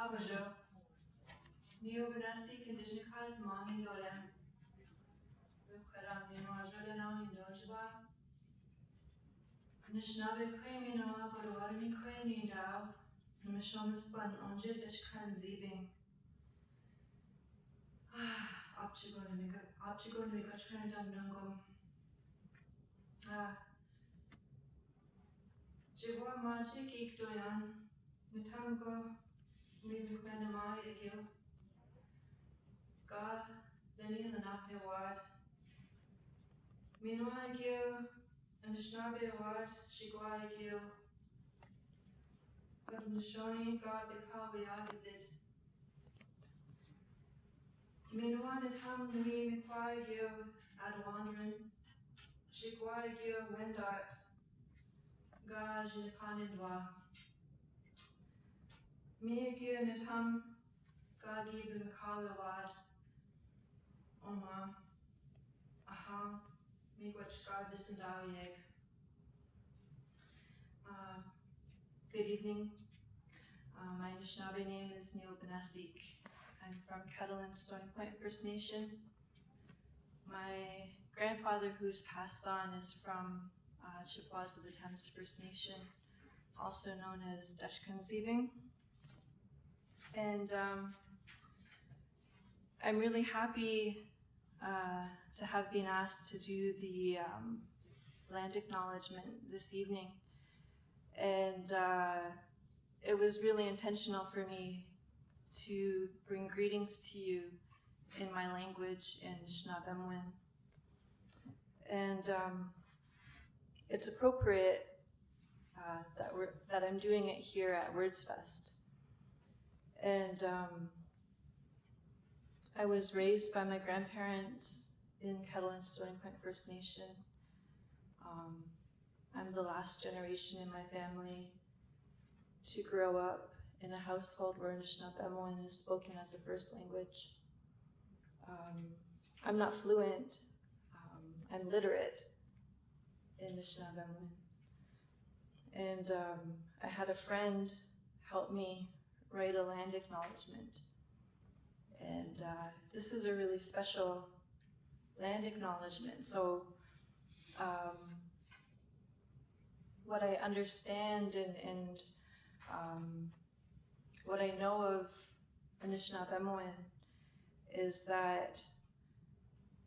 Abajo, Neobanasi Indigenous Mami Dorem, Rukaram Ninoajola Nami Dojaba, Nishnabe Quemino, Bodoarmi Queni Dao, Mishomispan Onjit Ishkan Zibing. Optigon Mika Trendam Nungum. Jiwa Magic Ikdoyan, Mitango, Mibukanama Yagil. God, Lenny and the Nape Wad. Minoa Gil, and the Shnabe Wad, Shigwa Gil. God Nishoni, God the Kawi Agazid. Minoa the Tam Nui Mikwai Gil, Adwandrin. Shigwa Gil, Wendat. God Jinakanindwa. Me Gil Nitam, God Gib Mikawi Wad. Oma. Aha. Miigwachka Bisandawiyeg. Good evening. My Anishinaabe name is Neobanasi. I'm from Kettle and Stony Point First Nation. My grandfather, who's passed on, is from Chippewas of the Thames First Nation, also known as Dutchkanzibing. And I'm really happy to have been asked to do the land acknowledgement this evening. And it was really intentional for me to bring greetings to you in my language, in Anishinaabe. And it's appropriate that I'm doing it here at WordsFest. And I was raised by my grandparents in Kettle and Stony Point First Nation. I'm the last generation in my family to grow up in a household where Anishinaabe is spoken as a first language. I'm not fluent, I'm literate in Anishinaabe. And I had a friend help me write a land acknowledgement. And this is a really special land acknowledgement. So what I understand and what I know of Anishinaabe is that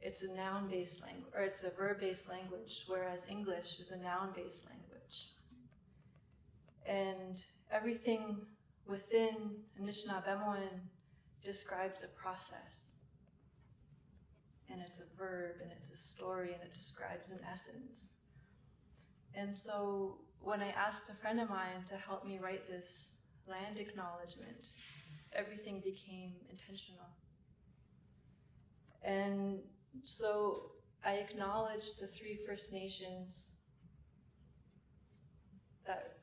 it's a noun-based language, or it's a verb-based language, whereas English is a noun-based language. And everything within Anishinaabe describes a process. And it's a verb, and it's a story, and it describes an essence. And so when I asked a friend of mine to help me write this land acknowledgement, everything became intentional. And so I acknowledged the 3 First Nations that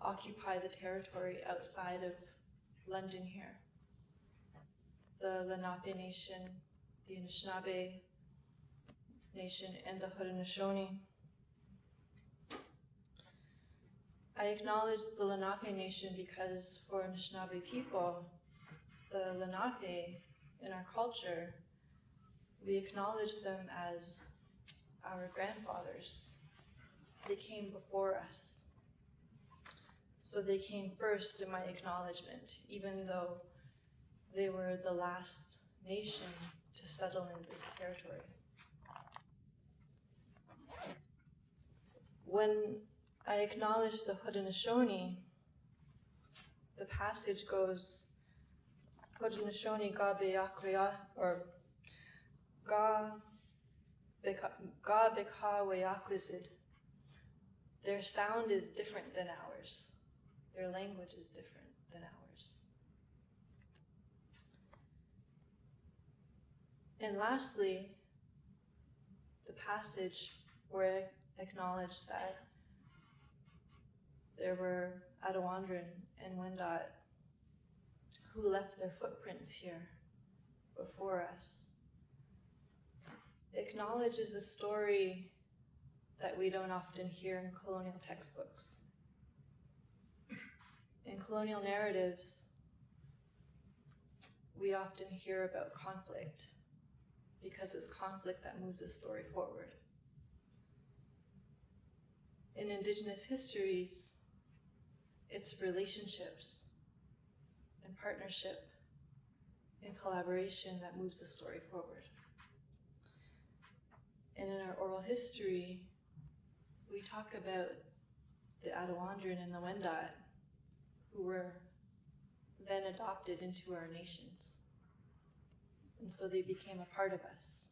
occupy the territory outside of London here. The Lenape Nation, the Anishinaabe Nation, and the Haudenosaunee. I acknowledge the Lenape Nation because for Anishinaabe people, the Lenape in our culture, we acknowledge them as our grandfathers. They came before us. So they came first in my acknowledgement, even though they were the last nation to settle in this territory. When I acknowledge the Haudenosaunee, the passage goes, Haudenosaunee ga beakwea, or ga beka weakwizid. Their sound is different than ours. Their language is different than ours. And lastly, the passage where I acknowledge that there were Adawandran and Wendat who left their footprints here before us. Acknowledges a story that we don't often hear in colonial textbooks. In colonial narratives, we often hear about conflict because it's conflict that moves a story forward. In Indigenous histories, it's relationships and partnership and collaboration that moves the story forward. And in our oral history, we talk about the Adawandran and the Wendat, who were then adopted into our nations. And so they became a part of us.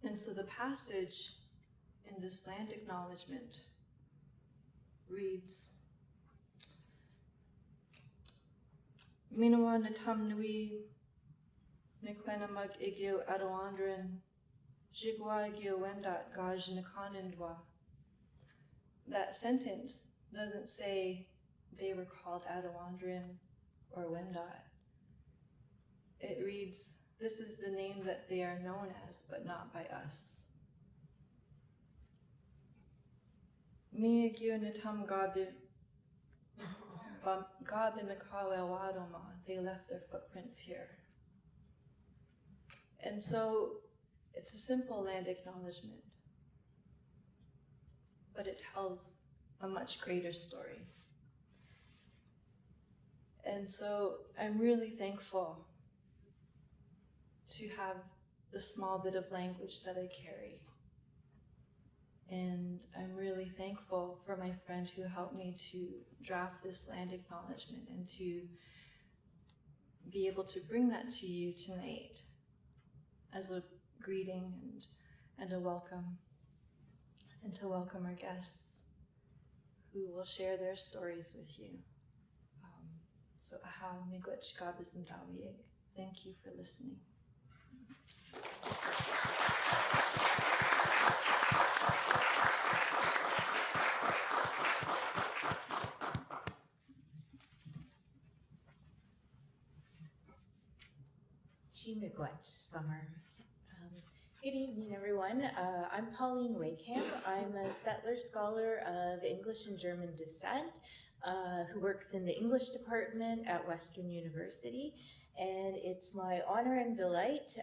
And so the passage in this land acknowledgement reads, Minawa natam nui Nikwenamag igyo Adawandran Jigwa igyo Wendat Gaj Nakanindwa. That sentence doesn't say they were called Adawandran or Wendat. It reads, this is the name that they are known as, but not by us. Miyagyo natam gabi mikawe wadoma. They left their footprints here. And so it's a simple land acknowledgement, but it tells a much greater story. And so I'm really thankful to have the small bit of language that I carry. And I'm really thankful for my friend who helped me to draft this land acknowledgement and to be able to bring that to you tonight as a greeting and a welcome, and to welcome our guests who will share their stories with you. So aha miigwech gabis and Dawieg. Thank you for listening. Summer. Good evening, everyone. I'm Pauline Wakeham. I'm a settler scholar of English and German descent who works in the English department at Western University. And it's my honor and delight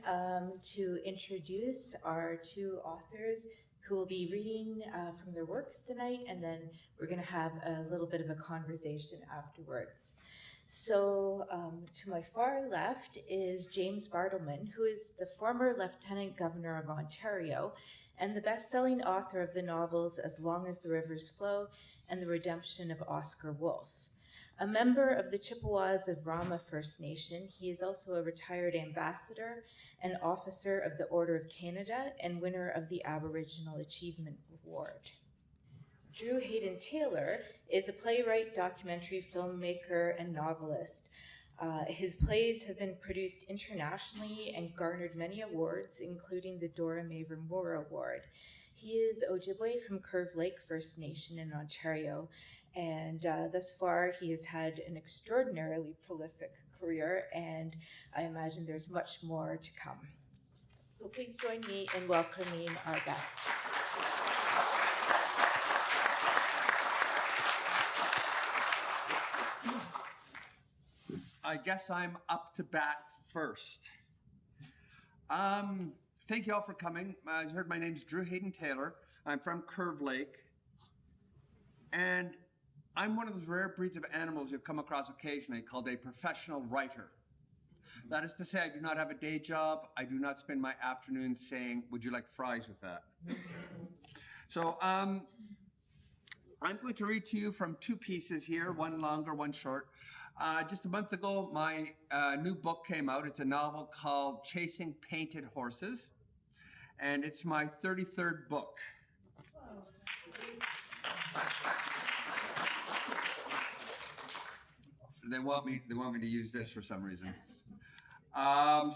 to introduce our two authors who will be reading from their works tonight, and then we're going to have a little bit of a conversation afterwards. So to my far left is James Bartleman, who is the former Lieutenant Governor of Ontario and the best-selling author of the novels As Long as the Rivers Flow and The Redemption of Oscar Wolfe. A member of the Chippewas of Rama First Nation, he is also a retired ambassador and officer of the Order of Canada and winner of the Aboriginal Achievement Award. Drew Hayden Taylor is a playwright, documentary filmmaker, and novelist. His plays have been produced internationally and garnered many awards, including the Dora Mavor Moore Award. He is Ojibwe from Curve Lake First Nation in Ontario, and thus far he has had an extraordinarily prolific career, and I imagine there's much more to come. So please join me in welcoming our guest. I guess I'm up to bat first. Thank you all for coming. As you heard, my name's Drew Hayden Taylor. I'm from Curve Lake. And I'm one of those rare breeds of animals you'll come across occasionally called a professional writer. That is to say, I do not have a day job. I do not spend my afternoons saying, would you like fries with that? So I'm going to read to you from two pieces here, one longer, one short. Just a month ago, my new book came out. It's a novel called Chasing Painted Horses, and it's my 33rd book. They want me to use this for some reason. I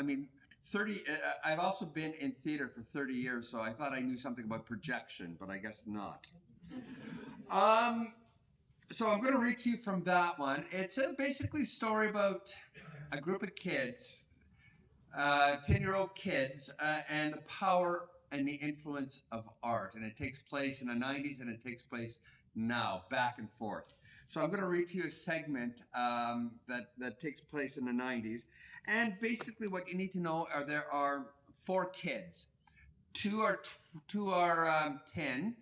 mean, 30. I've also been in theater for 30 years, so I thought I knew something about projection, but I guess not. So I'm going to read to you from that one. It's basically a story about a group of kids, 10-year-old kids, and the power and the influence of art. And it takes place in the 90s and it takes place now, back and forth. So I'm going to read to you a segment that takes place in the 90s. And basically what you need to know are there are 4 kids. Two are 10,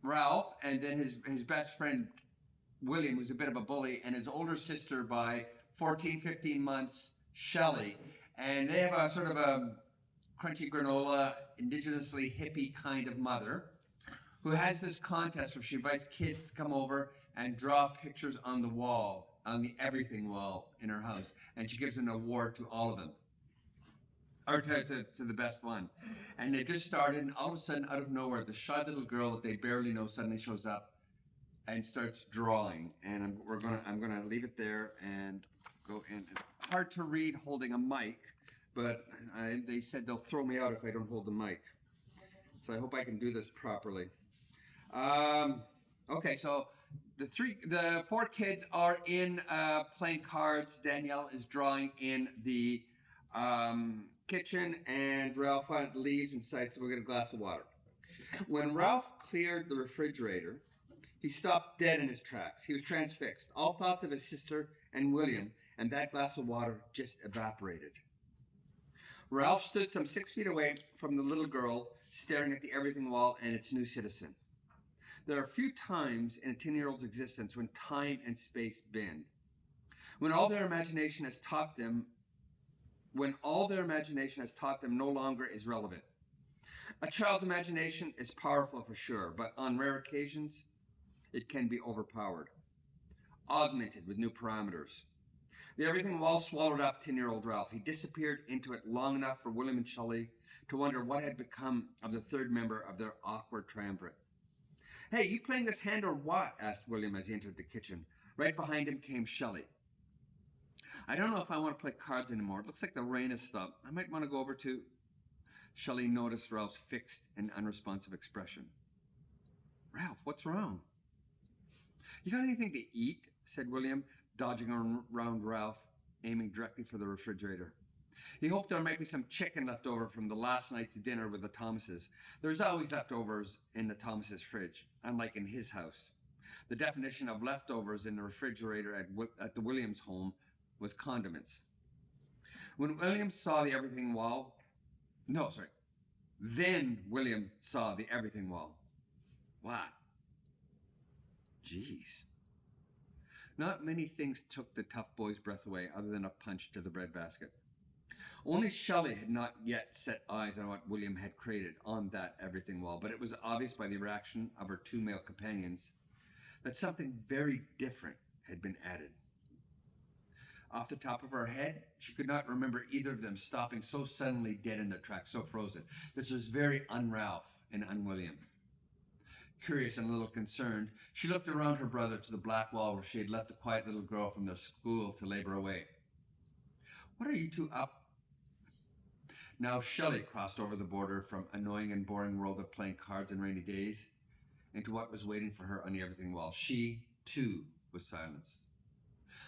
Ralph, and then his best friend, William, who's a bit of a bully, and his older sister by 14, 15 months, Shelley. And they have a sort of a crunchy granola, indigenously hippie kind of mother who has this contest where she invites kids to come over and draw pictures on the wall, on the everything wall in her house. And she gives an award to all of them, or to the best one. And they just started, and all of a sudden, out of nowhere, the shy little girl that they barely know suddenly shows up and starts drawing. And I'm gonna leave it there and go in. It's hard to read holding a mic, but they said they'll throw me out if I don't hold the mic. So I hope I can do this properly. Okay, so the 4 kids are in playing cards. Danielle is drawing in the kitchen, and Ralph leaves and decides to go get a glass of water. When Ralph cleared the refrigerator, he stopped dead in his tracks. He was transfixed. All thoughts of his sister and William and that glass of water just evaporated. Ralph stood some 6 feet away from the little girl, staring at the everything wall and its new citizen. There are few times in a 10-year-old's existence when time and space bend. When all their imagination has taught them no longer is relevant. A child's imagination is powerful for sure, but on rare occasions, it can be overpowered, augmented with new parameters. The everything wall swallowed up 10-year-old Ralph. He disappeared into it long enough for William and Shelley to wonder what had become of the third member of their awkward triumvirate. "Hey, you playing this hand or what?" asked William as he entered the kitchen. Right behind him came Shelley. "I don't know if I want to play cards anymore. It looks like the rain has stopped. I might want to go over to..." Shelley noticed Ralph's fixed and unresponsive expression. "Ralph, what's wrong?" "You got anything to eat?" said William, dodging around Ralph, aiming directly for the refrigerator. He hoped there might be some chicken left over from the last night's dinner with the Thomases. There's always leftovers in the Thomases' fridge, unlike in his house. The definition of leftovers in the refrigerator at the Williams home was condiments. Then William saw the everything wall. What? Jeez. Not many things took the tough boy's breath away other than a punch to the breadbasket. Only Shelley had not yet set eyes on what William had created on that everything wall, but it was obvious by the reaction of her 2 male companions that something very different had been added. Off the top of her head, she could not remember either of them stopping so suddenly dead in their tracks, so frozen. This was very un-Ralph and un-William. Curious and a little concerned, she looked around her brother to the black wall where she had left a quiet little girl from their school to labor away. "What are you two up?" Now Shelley crossed over the border from annoying and boring world of playing cards and rainy days into what was waiting for her on the everything wall. She, too, was silenced.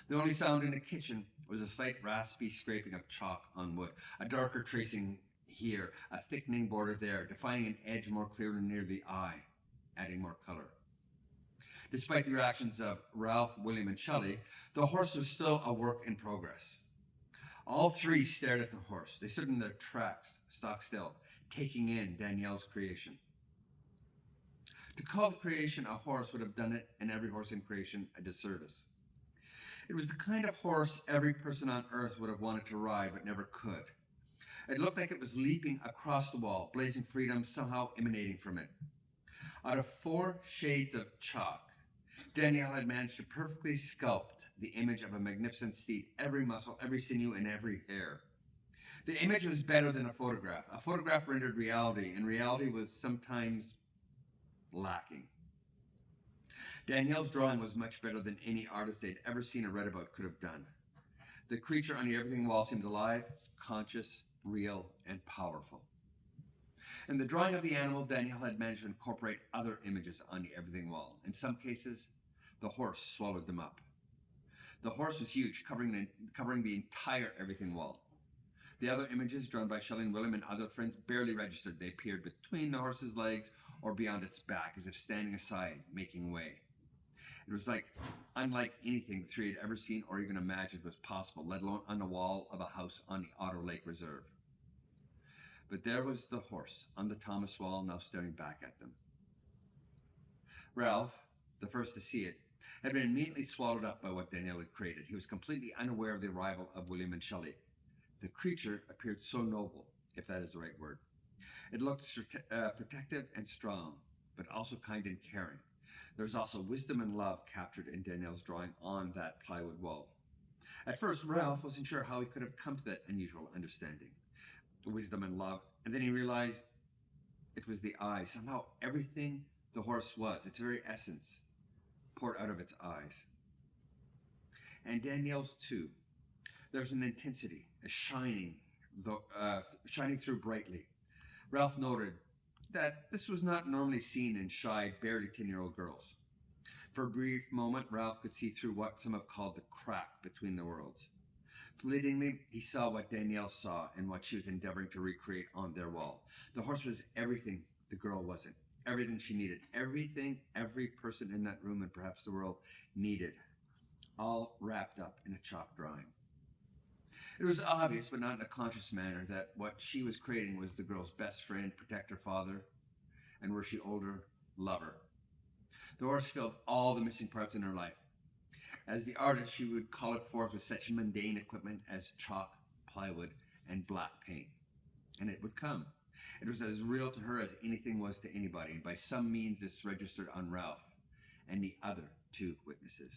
The only sound in the kitchen was a slight raspy scraping of chalk on wood, a darker tracing here, a thickening border there, defining an edge more clearly near the eye, adding more color. Despite the reactions of Ralph, William, and Shelley, the horse was still a work in progress. All 3 stared at the horse. They stood in their tracks, stock still, taking in Danielle's creation. To call the creation a horse would have done it, and every horse in creation, a disservice. It was the kind of horse every person on earth would have wanted to ride, but never could. It looked like it was leaping across the wall, blazing freedom somehow emanating from it. Out of 4 shades of chalk, Danielle had managed to perfectly sculpt the image of a magnificent steed, every muscle, every sinew, and every hair. The image was better than a photograph. A photograph rendered reality, and reality was sometimes lacking. Danielle's drawing was much better than any artist they'd ever seen or read about could have done. The creature on the everything wall seemed alive, conscious, real, and powerful. In the drawing of the animal, Danielle had managed to incorporate other images on the everything wall. In some cases, the horse swallowed them up. The horse was huge, covering the entire everything wall. The other images, drawn by Shelley and William and other friends, barely registered. They appeared between the horse's legs or beyond its back, as if standing aside, making way. It was unlike anything the three had ever seen or even imagined was possible, let alone on the wall of a house on the Otter Lake Reserve. But there was the horse on the Thomas wall, now staring back at them. Ralph, the first to see it, had been immediately swallowed up by what Danielle had created. He was completely unaware of the arrival of William and Shelley. The creature appeared so noble, if that is the right word. It looked protective and strong, but also kind and caring. There was also wisdom and love captured in Danielle's drawing on that plywood wall. At first, Ralph wasn't sure how he could have come to that unusual understanding. Wisdom and love, and then he realized it was the eyes. Somehow everything the horse was, its very essence, poured out of its eyes. And Danielle's too. There was an intensity, a shining through brightly. Ralph noted that this was not normally seen in shy, barely 10-year-old girls. For a brief moment, Ralph could see through what some have called the crack between the worlds. Fleetingly, he saw what Danielle saw and what she was endeavoring to recreate on their wall. The horse was everything the girl wasn't, everything she needed, everything every person in that room and perhaps the world needed, all wrapped up in a chalk drawing. It was obvious, but not in a conscious manner, that what she was creating was the girl's best friend, protector, father, and were she older, lover. The horse filled all the missing parts in her life. As the artist, she would call it forth with such mundane equipment as chalk, plywood, and black paint. And it would come. It was as real to her as anything was to anybody, and by some means this registered on Ralph and the other two witnesses.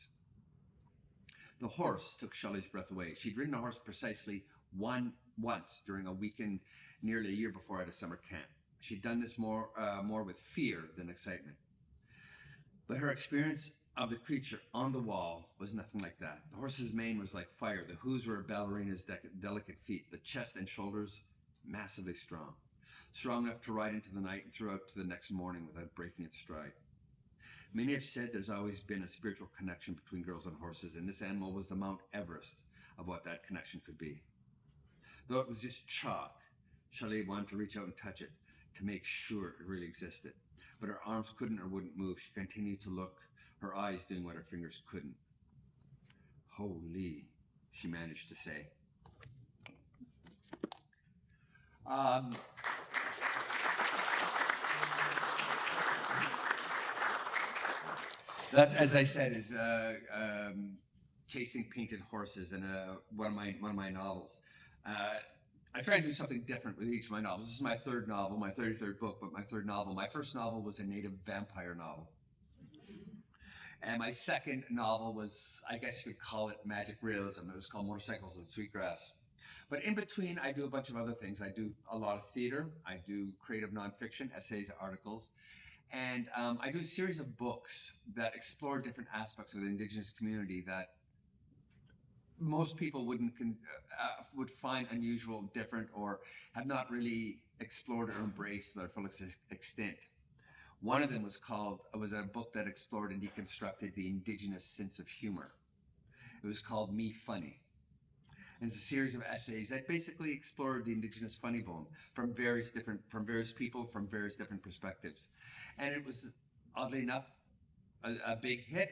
The horse took Shelley's breath away. She'd ridden a horse precisely once during a weekend nearly a year before at a summer camp. She'd done this more with fear than excitement. But her experience of the creature on the wall was nothing like that. The horse's mane was like fire. The hooves were a ballerina's delicate feet. The chest and shoulders, massively strong. Strong enough to ride into the night and throughout to the next morning without breaking its stride. Many have said there's always been a spiritual connection between girls and horses, and this animal was the Mount Everest of what that connection could be. Though it was just chalk, Shelley wanted to reach out and touch it to make sure it really existed. But her arms couldn't or wouldn't move. She continued to look, her eyes doing what her fingers couldn't. Holy, she managed to say. That, as I said, is Chasing Painted Horses, and one of my novels. I try to do something different with each of my novels. This is my third novel, my 33rd book, but my third novel. My first novel was a native vampire novel. And my second novel was, I guess you could call it magic realism. It was called Motorcycles and Sweetgrass. But in between, I do a bunch of other things. I do a lot of theater. I do creative nonfiction, essays, articles. And I do a series of books that explore different aspects of the Indigenous community that most people would find unusual, different, or have not really explored or embraced to their full extent. One of them was a book that explored and deconstructed the Indigenous sense of humor. It was called Me Funny. And it's a series of essays that basically explored the Indigenous funny bone from various people, from various different perspectives. And it was, oddly enough, a big hit.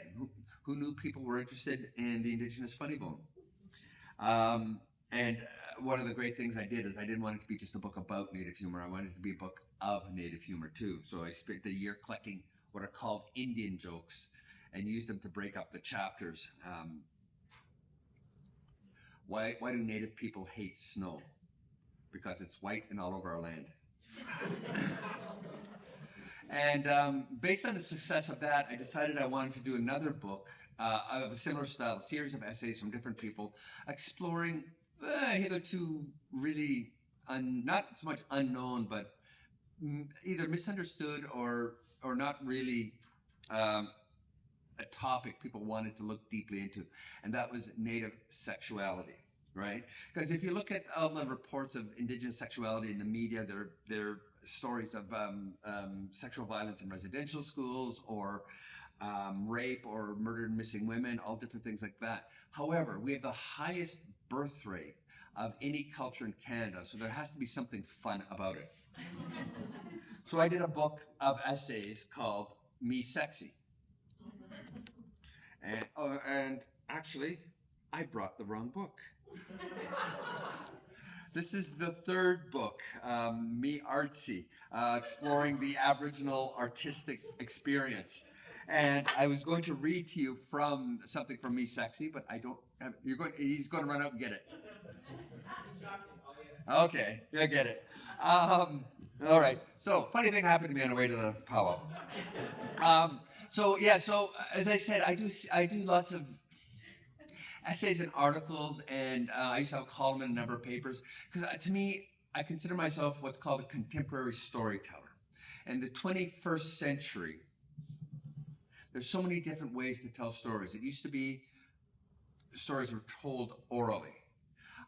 Who knew people were interested in the Indigenous funny bone? And one of the great things I did is I didn't want it to be just a book about Native humor. I wanted it to be a book of Native humor too. So I spent the year collecting what are called Indian jokes and used them to break up the chapters. Why do Native people hate snow? Because it's white and all over our land. And based on the success of that, I decided I wanted to do another book of a similar style, a series of essays from different people, exploring hitherto really not so much unknown, but either misunderstood or not really a topic people wanted to look deeply into, and that was Native sexuality, right? Because if you look at all the reports of Indigenous sexuality in the media, they're stories of sexual violence in residential schools, or rape or murdered missing women, all different things like that. However, we have the highest birth rate of any culture in Canada, so there has to be something fun about it. So I did a book of essays called Me Sexy. And actually, I brought the wrong book. This is the third book, Me Artsy, exploring the Aboriginal artistic experience. And I was going to read to you from something from Me Sexy, but I don't have, he's going to run out and get it. Okay, you'll get it. All right, so funny thing happened to me on the way to the powwow. So as I said, I do lots of essays and articles, and I used to have a column in a number of papers, because to me, I consider myself what's called a contemporary storyteller. In the 21st century, there's so many different ways to tell stories. It used to be stories were told orally.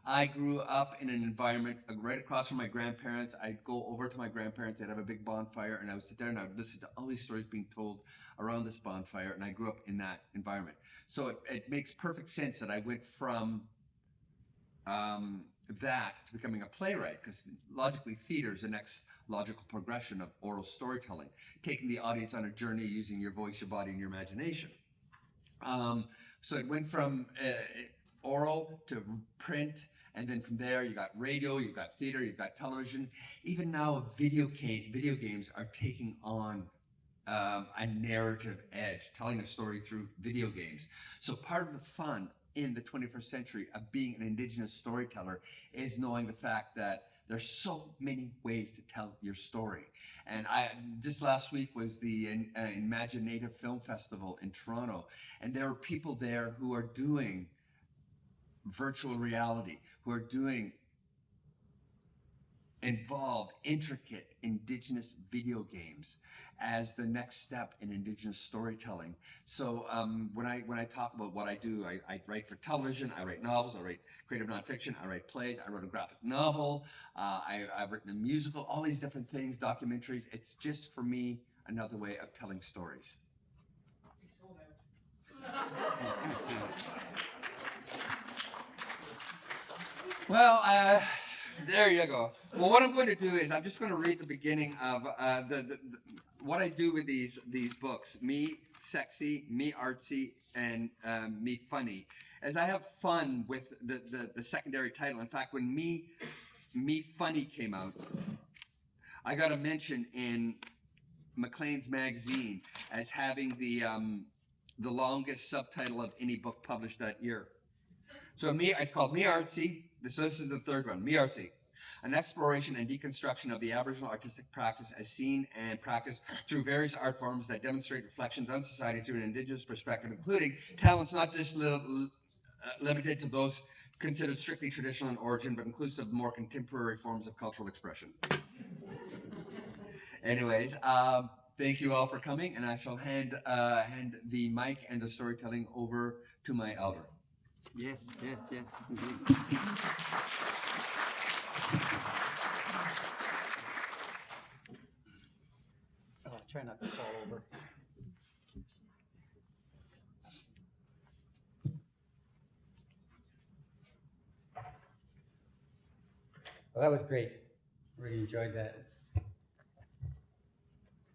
I grew up in an environment right across from my grandparents. I'd go over to my grandparents, they'd have a big bonfire, and I would sit there and I would listen to all these stories being told around this bonfire, and I grew up in that environment. So it makes perfect sense that I went from that to becoming a playwright, because logically theater is the next logical progression of oral storytelling, taking the audience on a journey using your voice, your body, and your imagination. So it went from oral to print, and then from there you got radio, you've got theater, you've got television. Even now video games are taking on a narrative edge, telling a story through video games. So part of the fun in the 21st century of being an Indigenous storyteller is knowing the fact that there's so many ways to tell your story. And just last week was the Imaginative Film Festival in Toronto, and there were people there who are doing virtual reality, who are doing involved, intricate Indigenous video games as the next step in Indigenous storytelling. So when I talk about what I do, I write for television, I write novels, I write creative nonfiction, I write plays, I wrote a graphic novel, I've written a musical, all these different things, documentaries. It's just, for me, another way of telling stories. Well, there you go. Well, what I'm going to do is I'm just going to read the beginning of what I do with these books. Me Sexy, Me Artsy, and Me Funny. As I have fun with the secondary title. In fact, when Me Funny came out, I got a mention in Maclean's magazine as having the longest subtitle of any book published that year. So it's called Me Artsy. This is the third one, Me Artsy. An exploration and deconstruction of the Aboriginal artistic practice as seen and practiced through various art forms that demonstrate reflections on society through an Indigenous perspective, including talents not just limited to those considered strictly traditional in origin, but inclusive of more contemporary forms of cultural expression. Anyways, thank you all for coming, and I shall hand the mic and the storytelling over to my elder. Yes. I'll try not to fall over. Well, that was great. Really enjoyed that.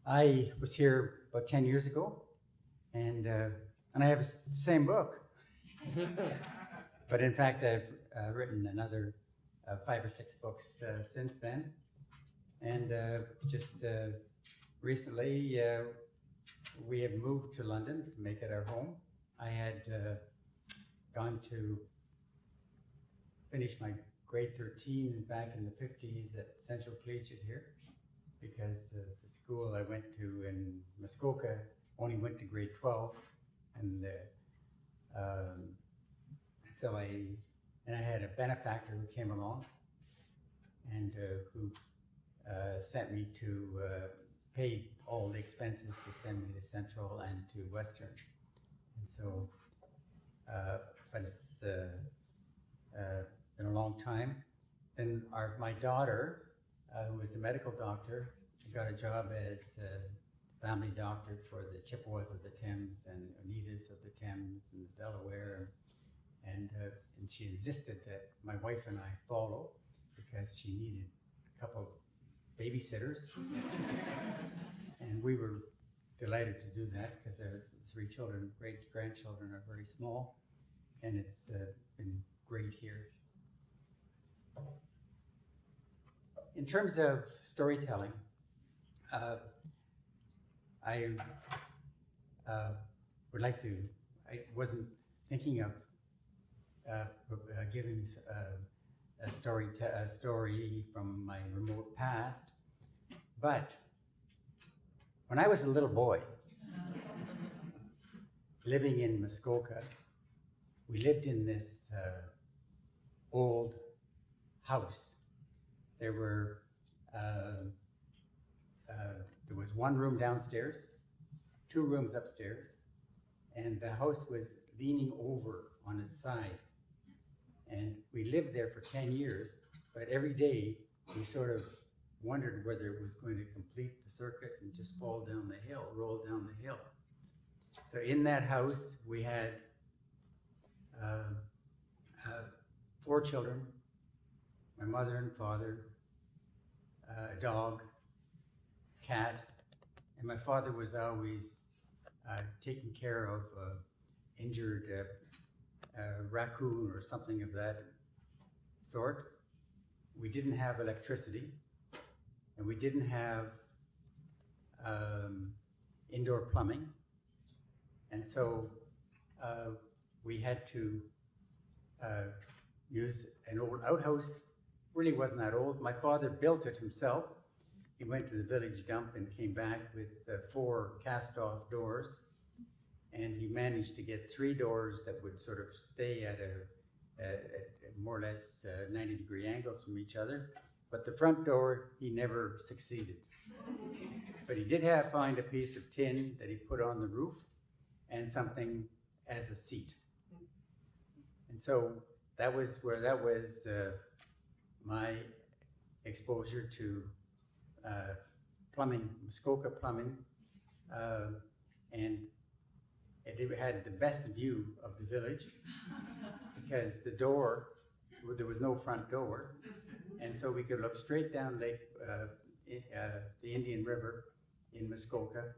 I was here about 10 years ago, and I have the same book. But in fact, I've written another 5 or 6 books since then. And just recently, we have moved to London to make it our home. I had gone to finish my grade 13 back in the 50s at Central Collegiate here, because the school I went to in Muskoka only went to grade 12, and so I had a benefactor who came along and who sent me to pay all the expenses to send me to Central and to Western. And so, but it's been a long time. Then my daughter, who was a medical doctor, got a job as a family doctor for the Chippewas of the Thames and Oneidas of the Thames and the Delaware. And she insisted that my wife and I follow because she needed a couple babysitters. And we were delighted to do that because 3 children, great-grandchildren are very small, and it's been great here. In terms of storytelling, I would like to, I wasn't thinking of giving a story from my remote past, but when I was a little boy, living in Muskoka, we lived in this old house. There was 1 room downstairs, 2 rooms upstairs, and the house was leaning over on its side. And we lived there for 10 years, but every day we sort of wondered whether it was going to complete the circuit and just fall down the hill, roll down the hill. So in that house, we had 4 children, my mother and father, a dog, cat, and my father was always taking care of injured raccoon or something of that sort. We didn't have electricity, and we didn't have indoor plumbing, and so we had to use an old outhouse. Really wasn't that old. My father built it himself. He went to the village dump and came back with 4 cast-off doors, and he managed to get 3 doors that would sort of stay at more or less 90-degree angles from each other. But the front door, he never succeeded. But he did find a piece of tin that he put on the roof and something as a seat. And so that was my exposure to plumbing, Muskoka plumbing, and it had the best view of the village because there was no front door, and so we could look straight down the Indian River in Muskoka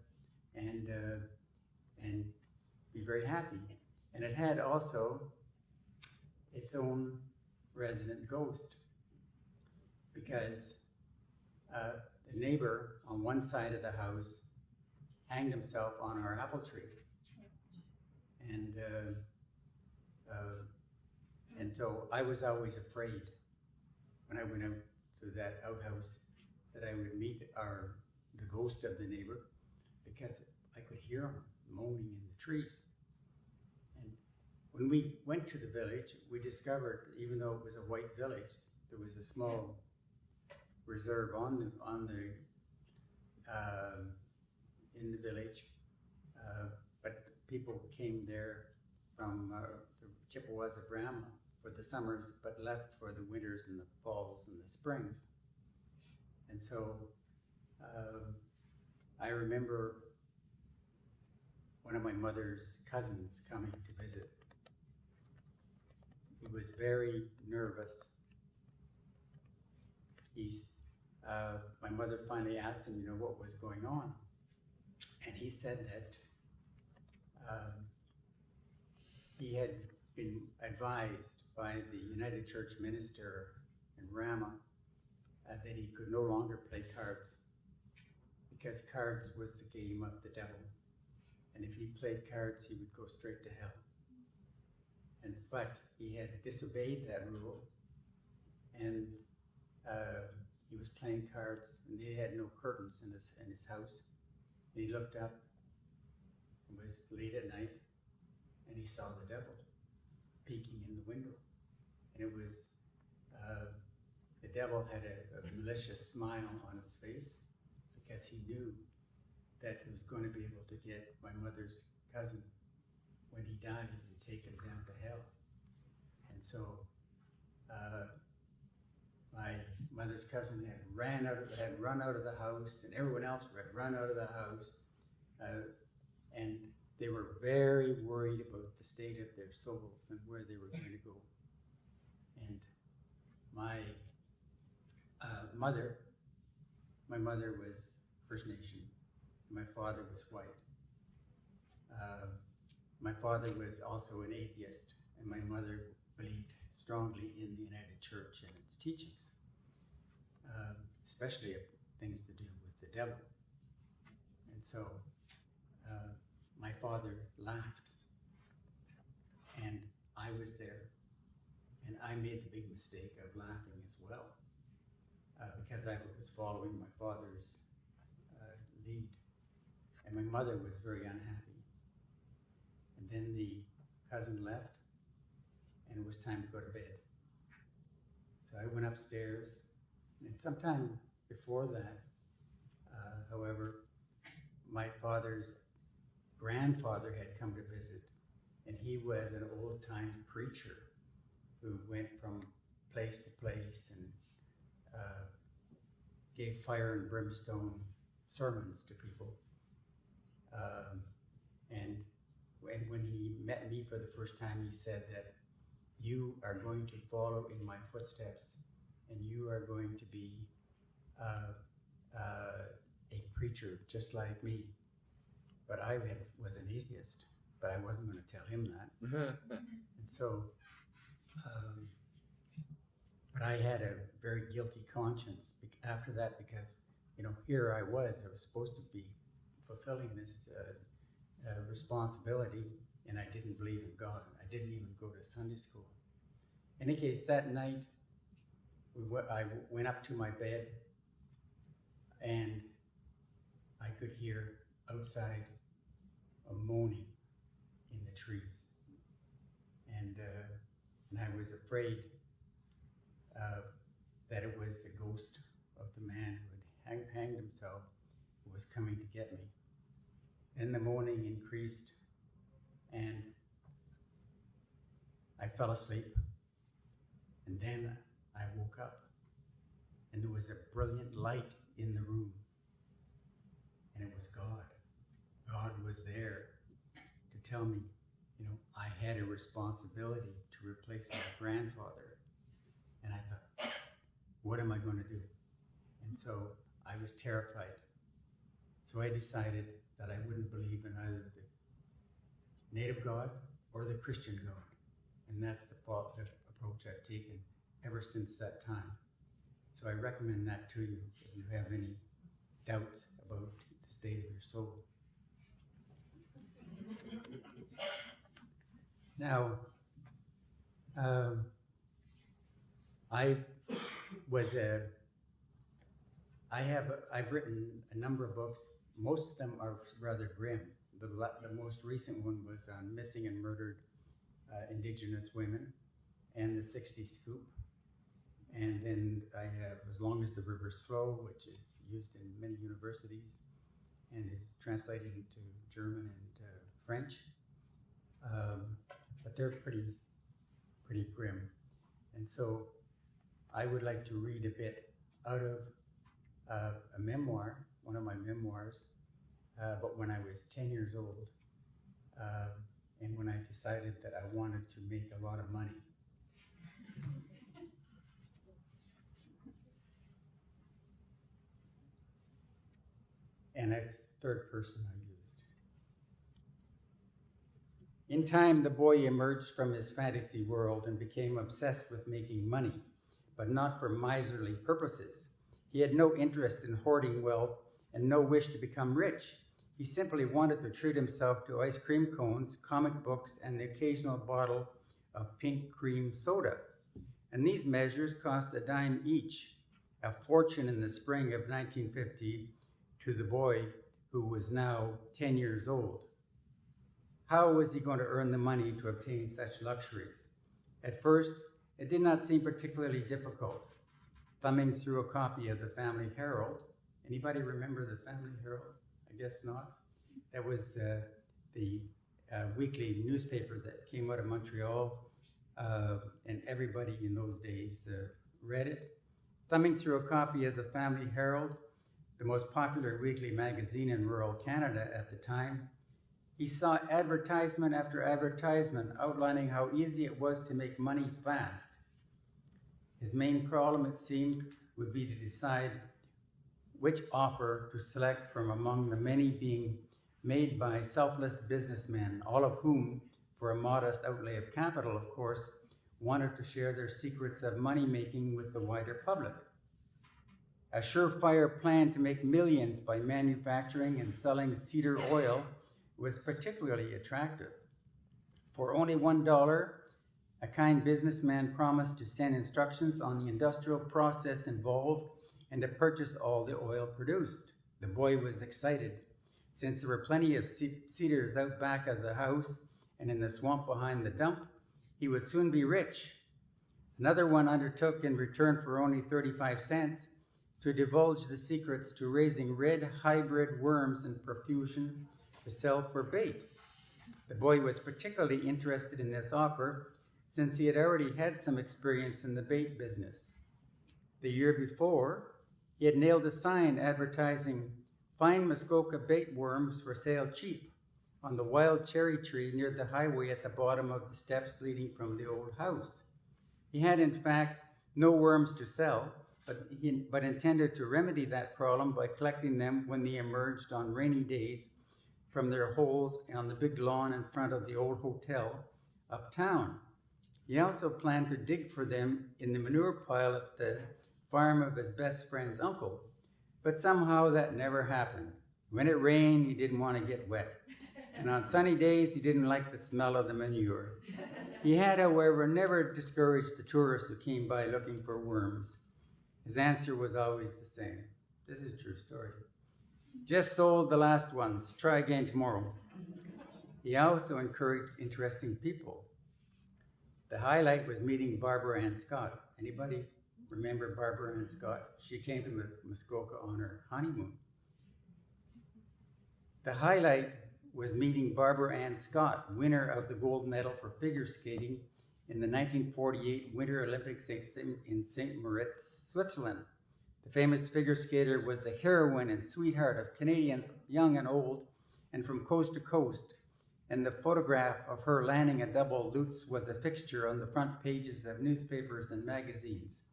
and be very happy. And it had also its own resident ghost because the neighbor on one side of the house hanged himself on our apple tree. And so I was always afraid when I went out to that outhouse that I would meet the ghost of the neighbor because I could hear him moaning in the trees. And when we went to the village, we discovered, even though it was a white village, there was a small reserve in the village, but people came there from the Chippewas of Rama for the summers, but left for the winters and the falls and the springs. And so I remember one of my mother's cousins coming to visit. He was very nervous. My mother finally asked him, what was going on. And he said that he had been advised by the United Church minister in Rama that he could no longer play cards because cards was the game of the devil. And if he played cards, he would go straight to hell. But he had disobeyed that rule, and he was playing cards, and they had no curtains in his house. And he looked up, it was late at night, and he saw the devil peeking in the window. And it was, the devil had a malicious smile on his face because he knew that he was going to be able to get my mother's cousin when he died and take him down to hell. And so my mother's cousin had run out of the house, and everyone else had run out of the house, and they were very worried about the state of their souls and where they were going to go. And my mother was First Nation, and my father was white. my father was also an atheist, and my mother believed strongly in the United Church and its teachings, especially things to do with the devil. And so my father laughed, and I was there, and I made the big mistake of laughing as well, because I was following my father's lead, and my mother was very unhappy. And then the cousin left, and it was time to go to bed. So I went upstairs, and sometime before that, however, my father's grandfather had come to visit, and he was an old-time preacher who went from place to place and gave fire and brimstone sermons to people. And when he met me for the first time, he said that you are going to follow in my footsteps, and you are going to be a preacher just like me. But I was an atheist, but I wasn't going to tell him that. And so, but I had a very guilty conscience after that, because, here I was supposed to be fulfilling this responsibility, and I didn't believe in God. I didn't even go to Sunday school. In any case, that night, I went up to my bed, and I could hear outside a moaning in the trees. And I was afraid that it was the ghost of the man who had hanged himself, who was coming to get me. Then the moaning increased, and I fell asleep. And then I woke up, and there was a brilliant light in the room, and it was God. God was there to tell me, I had a responsibility to replace my grandfather. And I thought, what am I going to do? And so I was terrified. So I decided that I wouldn't believe in either the native God or the Christian God. And that's the approach I've taken ever since that time. So I recommend that to you if you have any doubts about the state of your soul. Now, I've written a number of books. Most of them are rather grim. The most recent one was on missing and murdered Indigenous women, and the 60 Scoop. And then I have As Long as the Rivers Flow, which is used in many universities and is translated into German and French. But they're pretty grim. And so I would like to read a bit out of a memoir, one of my memoirs, but when I was 10 years old, and when I decided that I wanted to make a lot of money. And it's third person I used. In time, the boy emerged from his fantasy world and became obsessed with making money, but not for miserly purposes. He had no interest in hoarding wealth and no wish to become rich. He simply wanted to treat himself to ice cream cones, comic books, and the occasional bottle of pink cream soda. And these measures cost a dime each, a fortune in the spring of 1950 to the boy who was now 10 years old. How was he going to earn the money to obtain such luxuries? At first, it did not seem particularly difficult. Thumbing through a copy of the Family Herald. Anybody remember the Family Herald? I guess not. That was the weekly newspaper that came out of Montreal, and everybody in those days read it. Thumbing through a copy of the Family Herald, the most popular weekly magazine in rural Canada at the time, he saw advertisement after advertisement outlining how easy it was to make money fast. His main problem, it seemed, would be to decide which offer to select from among the many being made by selfless businessmen, all of whom, for a modest outlay of capital, of course, wanted to share their secrets of money-making with the wider public. A surefire plan to make millions by manufacturing and selling cedar oil was particularly attractive. For only $1, a kind businessman promised to send instructions on the industrial process involved and to purchase all the oil produced. The boy was excited. Since there were plenty of cedars out back of the house and in the swamp behind the dump, he would soon be rich. Another one undertook, in return for only 35 cents, to divulge the secrets to raising red hybrid worms in profusion to sell for bait. The boy was particularly interested in this offer since he had already had some experience in the bait business. The year before, he had nailed a sign advertising fine Muskoka bait worms for sale cheap on the wild cherry tree near the highway at the bottom of the steps leading from the old house. He had, in fact, no worms to sell, but intended to remedy that problem by collecting them when they emerged on rainy days from their holes on the big lawn in front of the old hotel uptown. He also planned to dig for them in the manure pile at the farm of his best friend's uncle, but somehow that never happened. When it rained, he didn't want to get wet, and on sunny days, he didn't like the smell of the manure. He had, however, never discouraged the tourists who came by looking for worms. His answer was always the same. This is a true story. Just sold the last ones. Try again tomorrow. He also encouraged interesting people. The highlight was meeting Barbara Ann Scott. Anybody remember Barbara Ann Scott? She came to Muskoka on her honeymoon. The highlight was meeting Barbara Ann Scott, winner of the gold medal for figure skating in the 1948 Winter Olympics in St. Moritz, Switzerland. The famous figure skater was the heroine and sweetheart of Canadians, young and old, and from coast to coast, and the photograph of her landing a double Lutz was a fixture on the front pages of newspapers and magazines.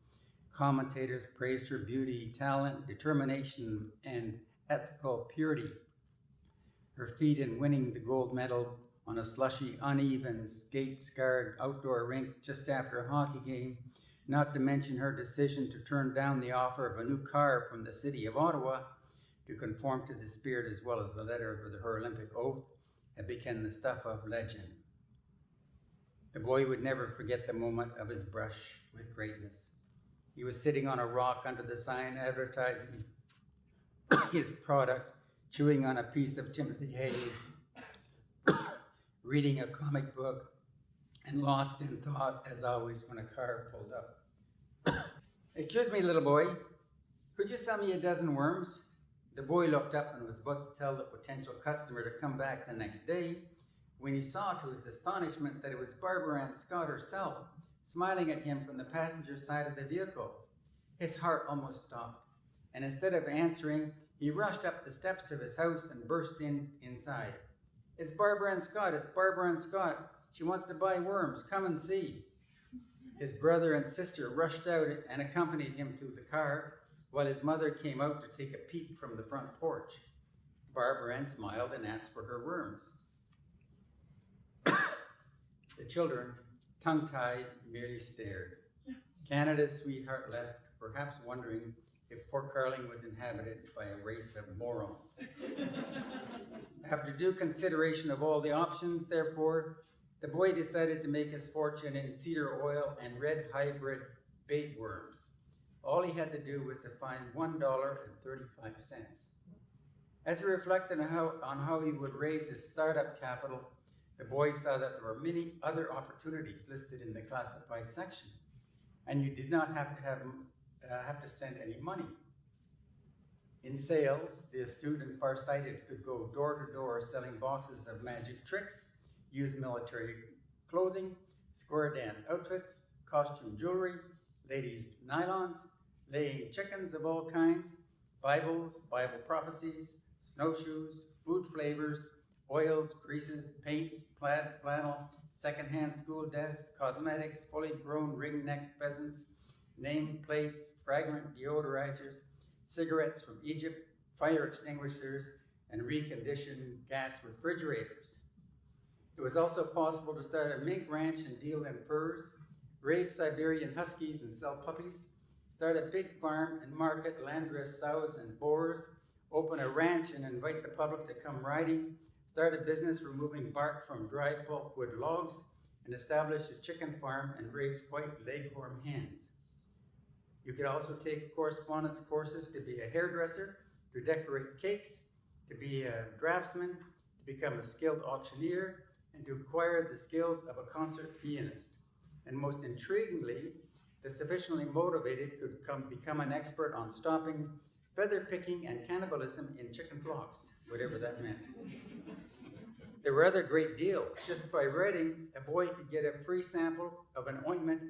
Commentators praised her beauty, talent, determination, and ethical purity. Her feat in winning the gold medal on a slushy, uneven, skate-scarred outdoor rink just after a hockey game, not to mention her decision to turn down the offer of a new car from the city of Ottawa to conform to the spirit as well as the letter of her Olympic oath, had become the stuff of legend. The boy would never forget the moment of his brush with greatness. He was sitting on a rock under the sign advertising his product, chewing on a piece of Timothy hay, reading a comic book, and lost in thought, as always, when a car pulled up. "Excuse me, little boy, could you sell me a dozen worms?" The boy looked up and was about to tell the potential customer to come back the next day when he saw to his astonishment that it was Barbara Ann Scott herself, smiling at him from the passenger side of the vehicle. His heart almost stopped, and instead of answering, he rushed up the steps of his house and burst inside. "It's Barbara Ann Scott, it's Barbara Ann Scott. She wants to buy worms, come and see." His brother and sister rushed out and accompanied him to the car, while his mother came out to take a peek from the front porch. Barbara Ann smiled and asked for her worms. The children, tongue-tied, merely stared. Canada's sweetheart left, perhaps wondering if Port Carling was inhabited by a race of morons. After due consideration of all the options, therefore, the boy decided to make his fortune in cedar oil and red hybrid bait worms. All he had to do was to find $1.35. As he reflected on how he would raise his startup capital, the boy saw that there were many other opportunities listed in the classified section, and you did not have to send any money. In sales, the astute and farsighted could go door to door selling boxes of magic tricks, used military clothing, square dance outfits, costume jewelry, ladies' nylons, laying chickens of all kinds, Bibles, Bible prophecies, snowshoes, food flavors, oils, greases, paints, plaid flannel, secondhand school desks, cosmetics, fully grown ring-necked pheasants, name plates, fragrant deodorizers, cigarettes from Egypt, fire extinguishers, and recondition gas refrigerators. It was also possible to start a mink ranch and deal in furs, raise Siberian huskies and sell puppies, start a pig farm and market landdress sows and boars, open a ranch and invite the public to come riding, start a business removing bark from dry pulpwood logs, and establish a chicken farm and raise white leghorn hens. You could also take correspondence courses to be a hairdresser, to decorate cakes, to be a draftsman, to become a skilled auctioneer, and to acquire the skills of a concert pianist. And most intriguingly, the sufficiently motivated could become an expert on stopping feather picking and cannibalism in chicken flocks, whatever that meant. There were other great deals. Just by writing, a boy could get a free sample of an ointment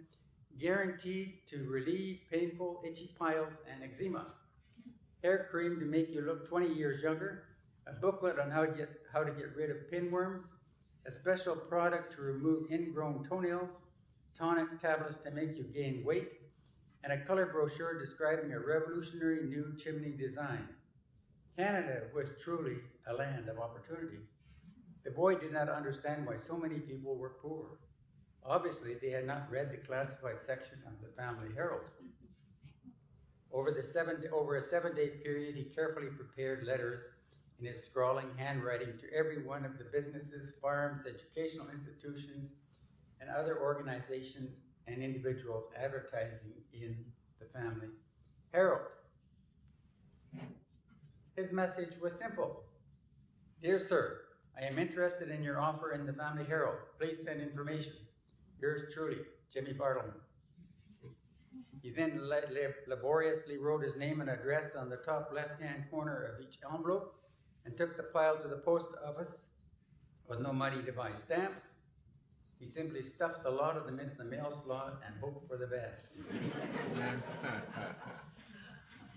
guaranteed to relieve painful, itchy piles and eczema, hair cream to make you look 20 years younger, a booklet on how to get rid of pinworms, a special product to remove ingrown toenails, tonic tablets to make you gain weight, and a color brochure describing a revolutionary new chimney design. Canada was truly a land of opportunity. The boy did not understand why so many people were poor. Obviously, they had not read the classified section of the Family Herald. Over a 7-day period, he carefully prepared letters in his scrawling handwriting to every one of the businesses, farms, educational institutions, and other organizations and individuals advertising in the Family Herald. His message was simple. Dear sir, I am interested in your offer in the Family Herald. Please send information. Yours truly, Jimmy Bartleman. He then laboriously wrote his name and address on the top left-hand corner of each envelope and took the pile to the post office with no money to buy stamps. He simply stuffed a lot of them into the mail slot and hoped for the best.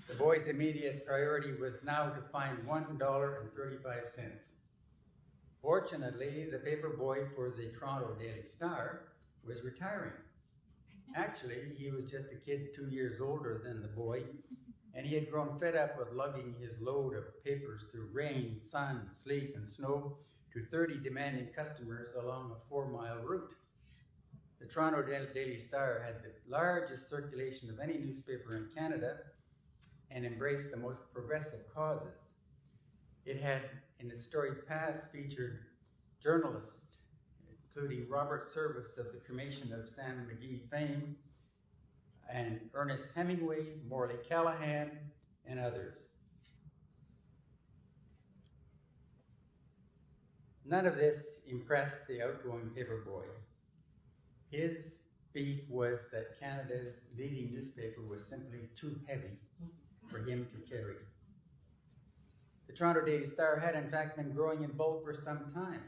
The boy's immediate priority was now to find $1.35. Fortunately, the paper boy for the Toronto Daily Star was retiring. Actually, he was just a kid 2 years older than the boy, and he had grown fed up with lugging his load of papers through rain, sun, sleet, and snow to 30 demanding customers along a 4-mile route. The Toronto Daily Star had the largest circulation of any newspaper in Canada and embraced the most progressive causes. It had, in its storied past, featured journalists, including Robert Service of the Cremation of Sam McGee fame, and Ernest Hemingway, Morley Callahan, and others. None of this impressed the outgoing paperboy. His beef was that Canada's leading newspaper was simply too heavy for him to carry. The Toronto Daily Star had in fact been growing in bulk for some time,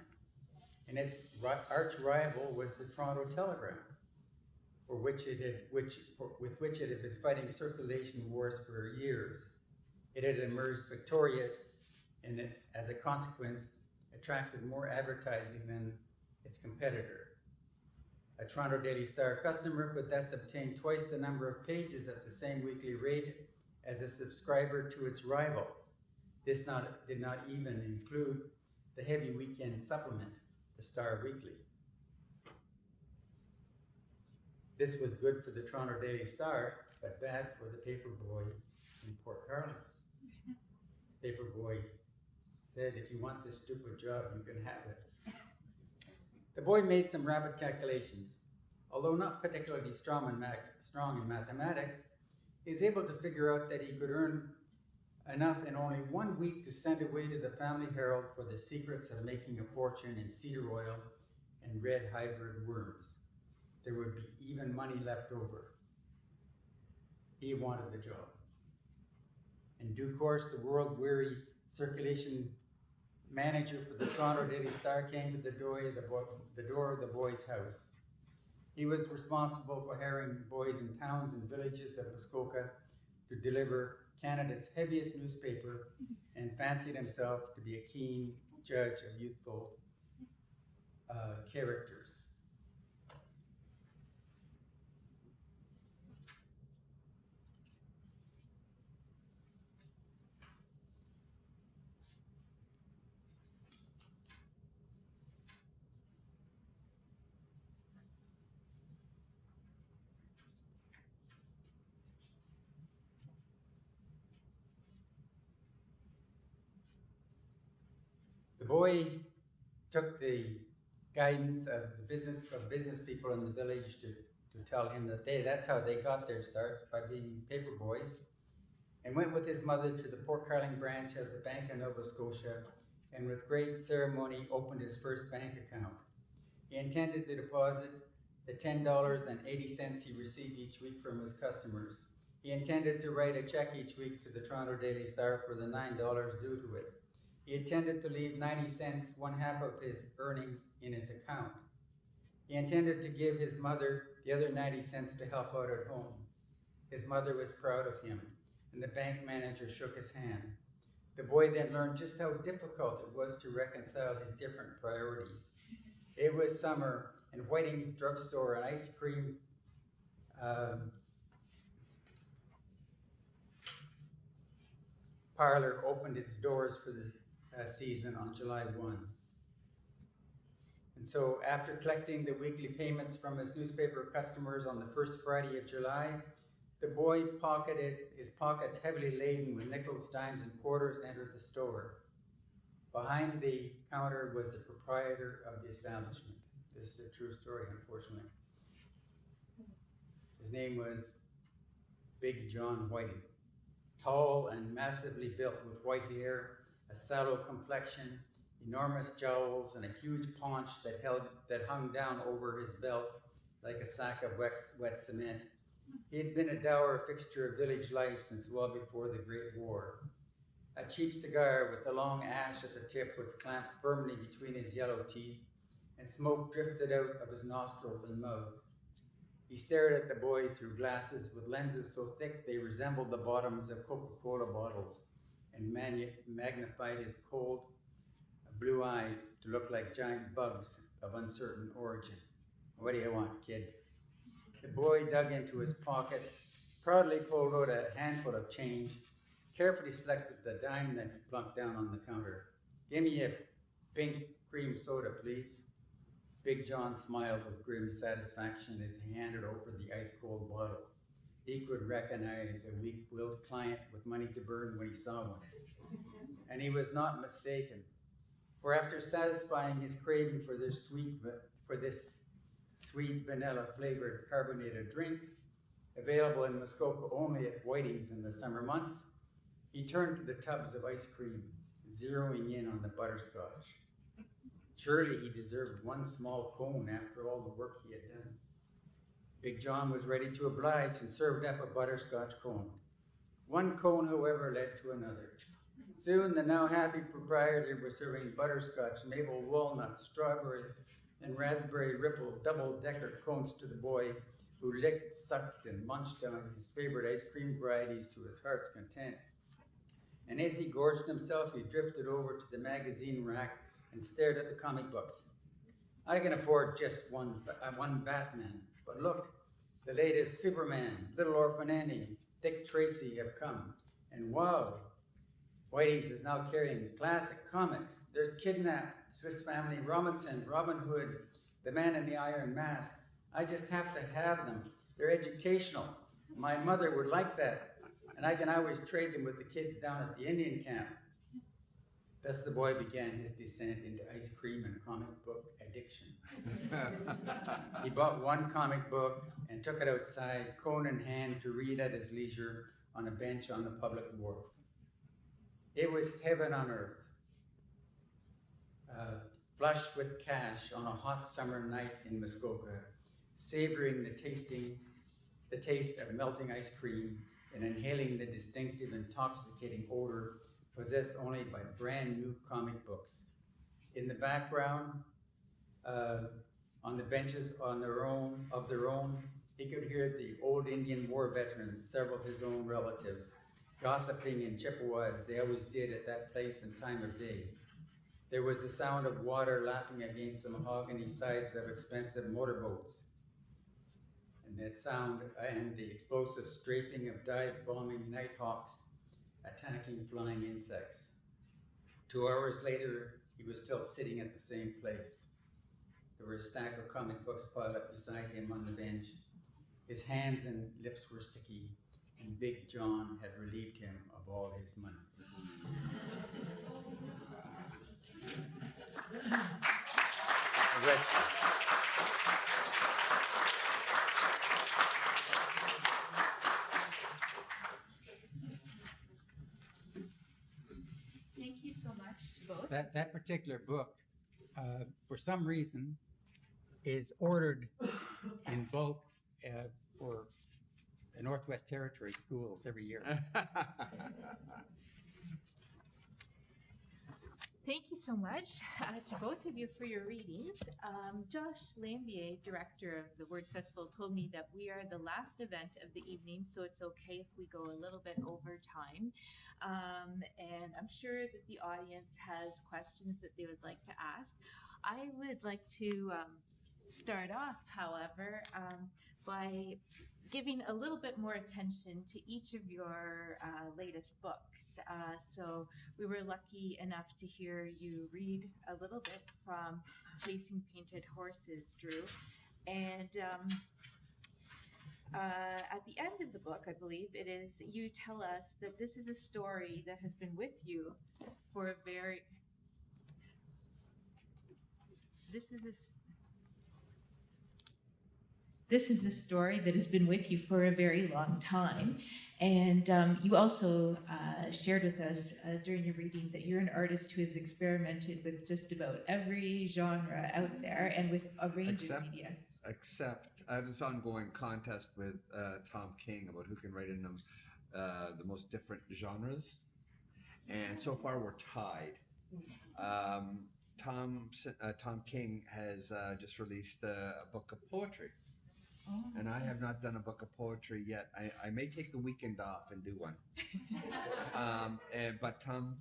and its arch rival was the Toronto Telegram, with which it had been fighting circulation wars for years. It had emerged victorious, and it, as a consequence, attracted more advertising than its competitor. A Toronto Daily Star customer could thus obtain twice the number of pages at the same weekly rate as a subscriber to its rival. This did not even include the heavy weekend supplement, the Star Weekly. This was good for the Toronto Daily Star, but bad for the paperboy in Port Carling. Paperboy said, if you want this stupid job, you can have it. The boy made some rapid calculations. Although not particularly strong in mathematics, he was able to figure out that he could earn enough in only 1 week to send away to the Family Herald for the secrets of making a fortune in cedar oil and red hybrid worms. There would be even money left over. He wanted the job. In due course, the world-weary circulation manager for the Toronto Daily Star came to the door of the boy's house. He was responsible for hiring boys in towns and villages of Muskoka to deliver Canada's heaviest newspaper, and fancied himself to be a keen judge of youthful characters. The boy took the guidance of the business people in the village to tell him that that's how they got their start, by being paper boys, and went with his mother to the Port Carling branch of the Bank of Nova Scotia, and with great ceremony opened his first bank account. He intended to deposit the $10.80 he received each week from his customers. He intended to write a check each week to the Toronto Daily Star for the $9 due to it. He intended to leave 90 cents, one half of his earnings, in his account. He intended to give his mother the other 90 cents to help out at home. His mother was proud of him, and the bank manager shook his hand. The boy then learned just how difficult it was to reconcile his different priorities. It was summer, and Whiting's drugstore and ice cream parlor opened its doors for the season on July 1. And so after collecting the weekly payments from his newspaper customers on the first Friday of July, the boy, his pockets heavily laden with nickels, dimes, and quarters, entered the store. Behind the counter was the proprietor of the establishment. This is a true story, unfortunately. His name was Big John Whiting. Tall and massively built, with white hair, a sallow complexion, enormous jowls, and a huge paunch that hung down over his belt like a sack of wet cement. He had been a dour fixture of village life since well before the Great War. A cheap cigar with a long ash at the tip was clamped firmly between his yellow teeth, and smoke drifted out of his nostrils and mouth. He stared at the boy through glasses with lenses so thick they resembled the bottoms of Coca-Cola bottles, and magnified his cold blue eyes to look like giant bugs of uncertain origin. "What do you want, kid?" The boy dug into his pocket, proudly pulled out a handful of change, carefully selected the dime that he plunked down on the counter. "Give me a pink cream soda, please." Big John smiled with grim satisfaction as he handed over the ice-cold bottle. He could recognize a weak-willed client with money to burn when he saw one. And he was not mistaken, for after satisfying his craving for this sweet vanilla-flavored carbonated drink, available in Muskoka only at Whiting's in the summer months, he turned to the tubs of ice cream, zeroing in on the butterscotch. Surely he deserved one small cone after all the work he had done. Big John was ready to oblige and served up a butterscotch cone. One cone, however, led to another. Soon the now happy proprietor was serving butterscotch, maple walnut, strawberry, and raspberry ripple double-decker cones to the boy, who licked, sucked, and munched on his favorite ice cream varieties to his heart's content. And as he gorged himself, he drifted over to the magazine rack and stared at the comic books. "I can afford just one Batman, but look, the latest Superman, Little Orphan Annie, Dick Tracy have come, and wow, Whiting's is now carrying classic comics. There's Kidnapped, Swiss Family Robinson, Robin Hood, The Man in the Iron Mask. I just have to have them. They're educational. My mother would like that, and I can always trade them with the kids down at the Indian camp." Thus the boy began his descent into ice cream and comic book addiction. He bought one comic book and took it outside, cone in hand, to read at his leisure on a bench on the public wharf. It was heaven on earth. Flush with cash on a hot summer night in Muskoka, savoring the taste of melting ice cream and inhaling the distinctive, intoxicating odor possessed only by brand new comic books. In the background, on the benches of their own, he could hear the old Indian war veterans, several of his own relatives, gossiping in Chippewas, as they always did at that place and time of day. There was the sound of water lapping against the mahogany sides of expensive motorboats, and that sound and the explosive strafing of dive-bombing nighthawks attacking flying insects. 2 hours later, he was still sitting at the same place. There were a stack of comic books piled up beside him on the bench. His hands and lips were sticky, and Big John had relieved him of all his money. Thank you so much to both. That particular book, for some reason, is ordered in bulk for the Northwest Territory schools every year. Thank you so much to both of you for your readings. Josh Lambier, director of the Words Festival, told me that we are the last event of the evening, so it's okay if we go a little bit over time. And I'm sure that the audience has questions that they would like to ask. I would like to start off, however, by giving a little bit more attention to each of your latest books. So we were lucky enough to hear you read a little bit from Chasing Painted Horses, Drew. And at the end of the book, I believe it is, you tell us that this is a story that has been with you for a very... This is a story that has been with you for a very long time. And you also shared with us during your reading that you're an artist who has experimented with just about every genre out there and with a range of media. Except I have this ongoing contest with Tom King about who can write in them the most different genres. And so far we're tied. Tom King has just released a book of poetry. Oh. And I have not done a book of poetry yet. I may take the weekend off and do one. But Tom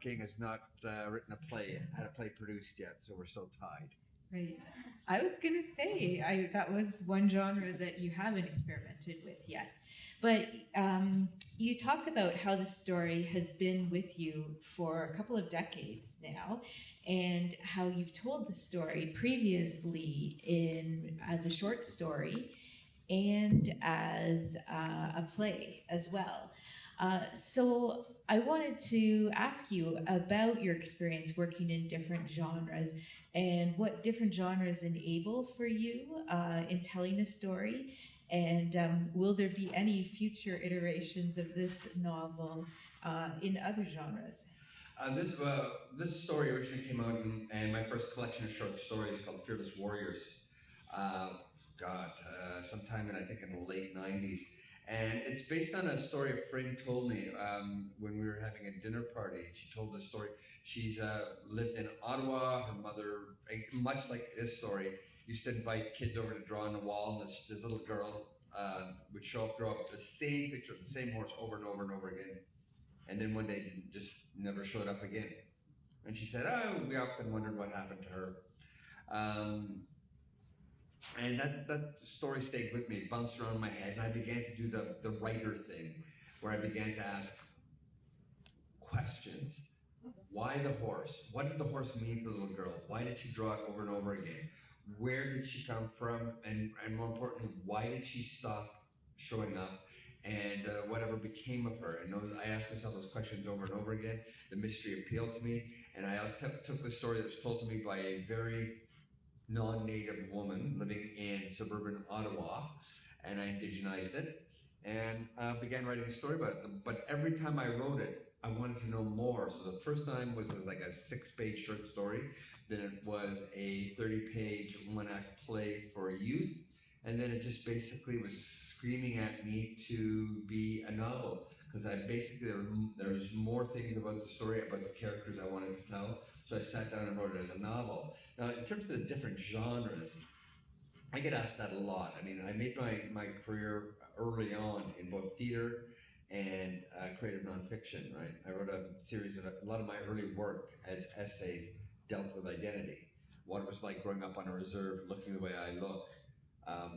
King has not written a play, had a play produced yet, so we're still tied. Right. I was going to say, that was one genre that you haven't experimented with yet. But you talk about how the story has been with you for a couple of decades now, and how you've told the story previously as a short story and as a play as well. So I wanted to ask you about your experience working in different genres and what different genres enable for you in telling a story. And will there be any future iterations of this novel in other genres? This story originally came out in my first collection of short stories called Fearless Warriors. Sometime in the late 90s. And it's based on a story a friend told me when we were having a dinner party. She told the story. She's lived in Ottawa. Her mother, much like this story, used to invite kids over to draw on the wall. And this little girl would show up, draw up the same picture of the same horse over and over and over again. And then one day just never showed up again. And she said, we often wondered what happened to her. And that story stayed with me, bounced around my head, and I began to do the writer thing, where I began to ask questions. Why the horse? What did the horse mean for the little girl? Why did she draw it over and over again? Where did she come from? And more importantly, why did she stop showing up? And whatever became of her? And I asked myself those questions over and over again. The mystery appealed to me, and I took the story that was told to me by a very non-native woman living in suburban Ottawa, and I indigenized it and began writing a story about it. But every time I wrote it, I wanted to know more. So the first time was like a 6-page short story, then it was a 30-page one-act play for youth, and then it just basically was screaming at me to be a novel, because there's more things about the story, about the characters I wanted to tell. So I sat down and wrote it as a novel. Now, in terms of the different genres, I get asked that a lot. I mean, I made my career early on in both theater and creative nonfiction, right? I wrote a lot of my early work as essays dealt with identity. What it was like growing up on a reserve, looking the way I look.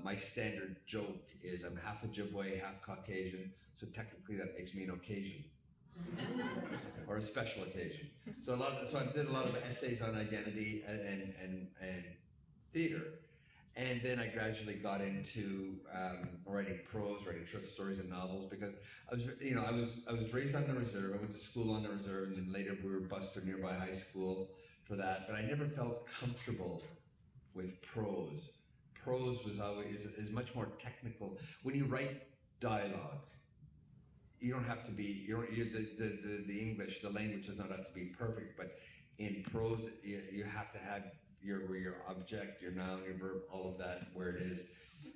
My standard joke is I'm half Ojibwe, half Caucasian, so technically that makes me an occasion. Or a special occasion. So I did a lot of essays on identity and theater, and then I gradually got into writing prose, writing short stories and novels, because I was raised on the reserve. I went to school on the reserve, and then later we were bused to a nearby high school for that, but I never felt comfortable with prose. Prose was always is much more technical. When you write dialogue, you don't have to be, the English, the language does not have to be perfect, but in prose, you have to have your object, your noun, your verb, all of that where it is.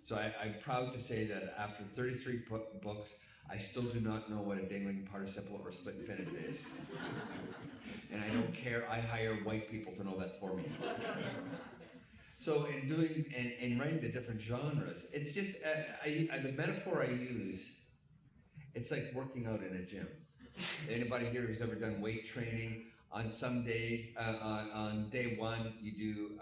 So I'm proud to say that after 33 books, I still do not know what a dingling participle or split infinitive is. And I don't care, I hire white people to know that for me. So in doing, and writing the different genres, it's just, the metaphor I use, it's like working out in a gym. Anybody here who's ever done weight training, on some days, on day one, you do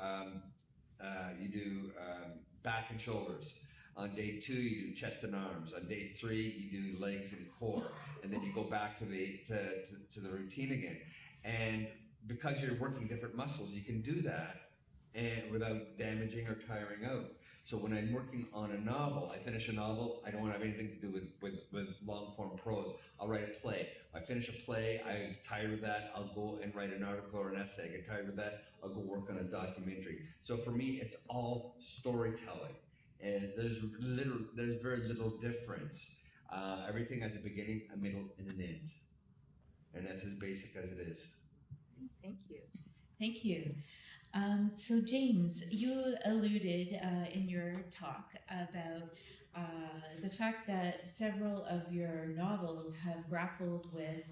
back and shoulders. On day 2, you do chest and arms. On day 3, you do legs and core. And then you go back to the routine again. And because you're working different muscles, you can do that and without damaging or tiring out. So when I'm working on a novel, I finish a novel, I don't want to have anything to do with long form prose. I'll write a play. If I finish a play, I'm tired of that, I'll go and write an article or an essay. I get tired of that, I'll go work on a documentary. So for me, it's all storytelling. And there's very little difference. Everything has a beginning, a middle, and an end. And that's as basic as it is. Thank you. Thank you. So James, you alluded in your talk about the fact that several of your novels have grappled with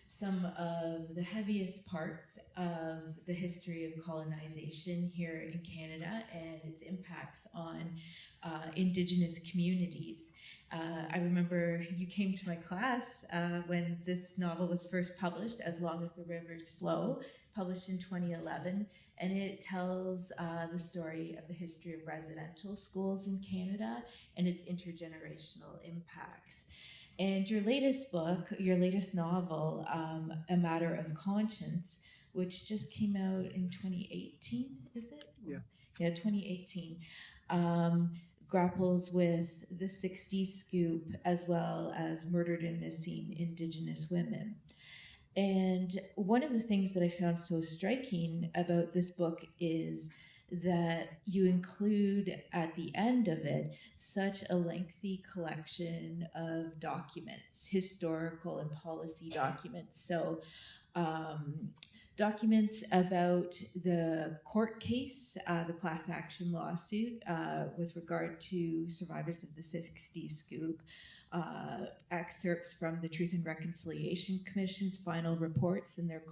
some of the heaviest parts of the history of colonization here in Canada and its impacts on Indigenous communities. I remember you came to my class when this novel was first published, As Long as the Rivers Flow, published in 2011, and it tells the story of the history of residential schools in Canada and its intergenerational impacts. And your latest book, your latest novel, A Matter of Conscience, which just came out in 2018, is it? Yeah. Yeah, 2018, grapples with the 60s scoop as well as murdered and missing Indigenous women. And one of the things that I found so striking about this book is that you include at the end of it such a lengthy collection of documents, historical and policy documents. So documents about the court case, the class action lawsuit with regard to survivors of the 60s scoop, excerpts from the Truth and Reconciliation Commission's final reports and their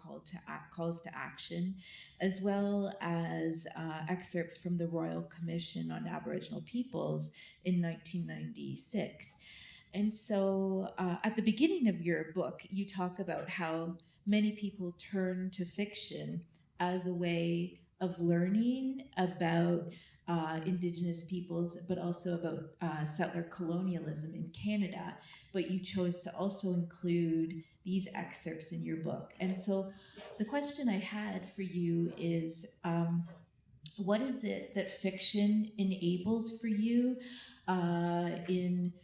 calls to action, as well as excerpts from the Royal Commission on Aboriginal Peoples in 1996. And so at the beginning of your book, you talk about how many people turn to fiction as a way of learning about Indigenous peoples, but also about settler colonialism in Canada. But you chose to also include these excerpts in your book. And so the question I had for you is, what is it that fiction enables for you in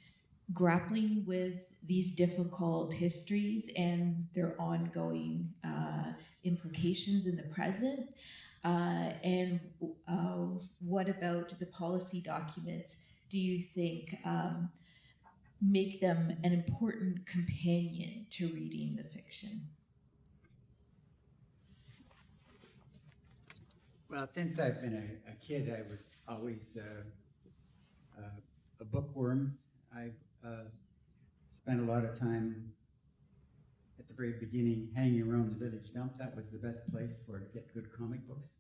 grappling with these difficult histories and their ongoing implications in the present? And what about the policy documents do you think make them an important companion to reading the fiction? Well, since I've been a kid, I was always a bookworm. I spent a lot of time at the very beginning hanging around the village dump. That was the best place to get good comic books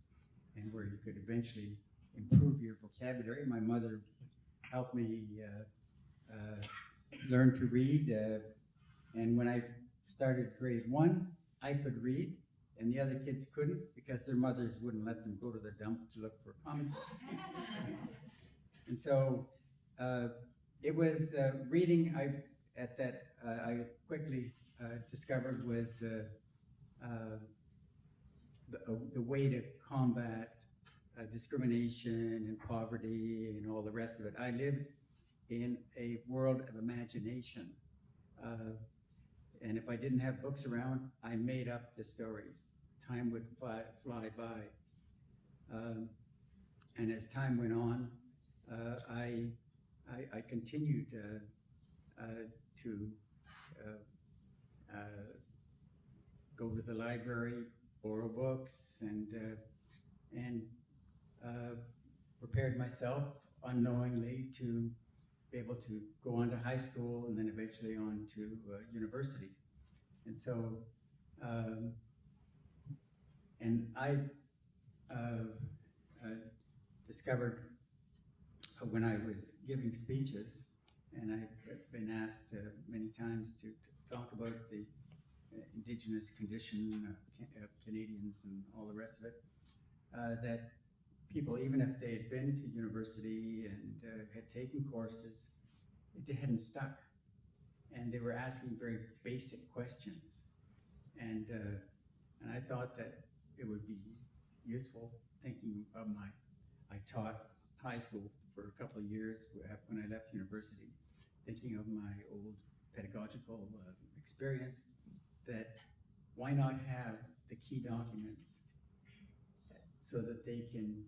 and where you could eventually improve your vocabulary. My mother helped me learn to read, and when I started grade 1, I could read, and the other kids couldn't because their mothers wouldn't let them go to the dump to look for comic books. And so it was reading I quickly discovered was the way to combat discrimination and poverty and all the rest of it. I lived in a world of imagination. And if I didn't have books around, I made up the stories. time would fly by. And as time went on, I continued to go to the library, borrow books, and prepared myself unknowingly to be able to go on to high school and then eventually on to university. And so, and I discovered when I was giving speeches, and I've been asked many times to talk about the Indigenous condition of Canadians and all the rest of it, that people, even if they had been to university and had taken courses, it hadn't stuck. And they were asking very basic questions. And I thought that it would be useful thinking of I taught high school for a couple of years when I left university, thinking of my old pedagogical experience, that why not have the key documents so that they can,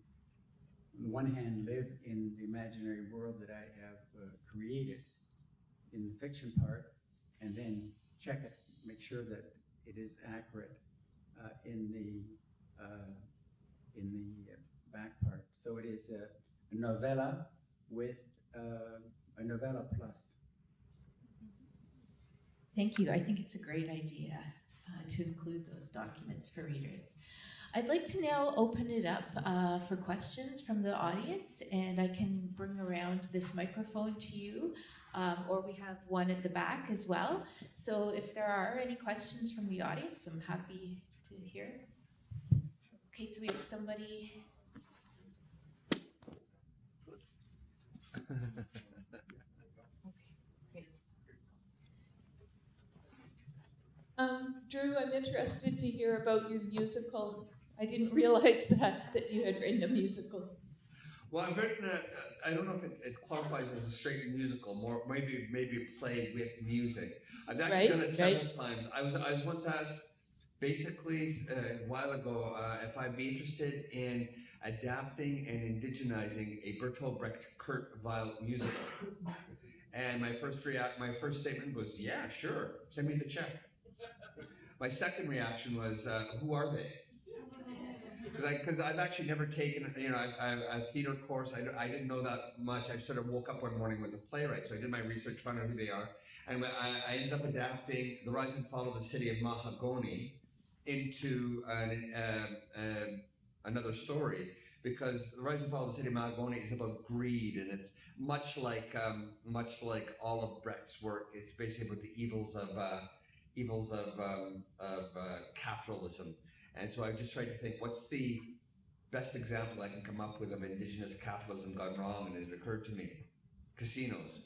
on the one hand, live in the imaginary world that I have created in the fiction part, and then check it, make sure that it is accurate in the back part. So it is a novella with a novella plus. Thank you. I think it's a great idea to include those documents for readers. I'd like to now open it up for questions from the audience, and I can bring around this microphone to you, or we have one at the back as well. So if there are any questions from the audience, I'm happy to hear. Okay, so we have somebody. Drew, I'm interested to hear about your musical. I didn't realize that you had written a musical. Well, I've written I don't know if it qualifies as a straight musical, more maybe a play with music. I've actually done it several times. I was once asked, basically a while ago, if I'd be interested in adapting and indigenizing a Bertolt Brecht Kurt Weill musical. And my first statement was, yeah, sure, send me the check. My second reaction was, who are they? Because I've actually never taken, a theater course. I didn't know that much. I sort of woke up one morning as a playwright, so I did my research, found out who they are, and I ended up adapting The Rise and Fall of the City of Mahagoni into another story, because The Rise and Fall of the City of Mahagoni is about greed, and it's much like all of Brecht's work. It's basically about the evils of capitalism. And so I just tried to think, what's the best example I can come up with of Indigenous capitalism gone wrong? And it occurred to me, casinos.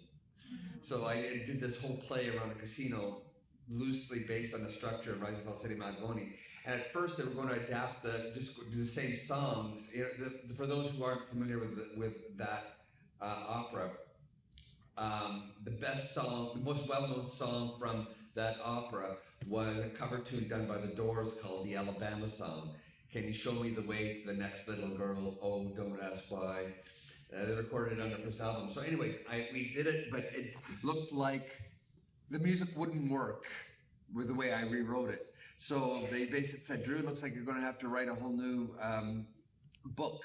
So I did this whole play around a casino, loosely based on the structure of Rise and Fall of the City of Mahagoni. And at first they were going to adapt just do the same songs. For those who aren't familiar with that opera, the best song, the most well-known song from that opera was a cover tune done by the Doors called the Alabama Song. Can you show me the way to the next little girl? Oh, don't ask why. They recorded it on their first album. So anyways, we did it, but it looked like the music wouldn't work with the way I rewrote it. So they basically said, Drew, it looks like you're going to have to write a whole new book,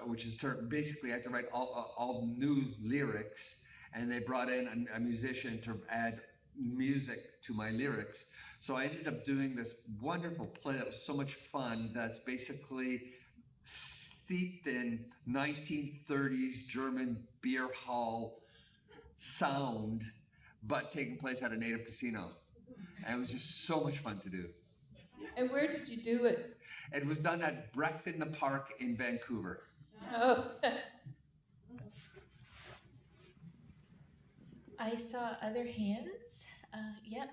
which is basically I had to write all new lyrics, and they brought in a musician to add music to my lyrics. So I ended up doing this wonderful play that was so much fun, that's basically steeped in 1930s German beer hall sound, but taking place at a native casino. And it was just so much fun to do. And where did you do it? It was done at Brecht in the Park in Vancouver. Oh. I saw other hands. Yep.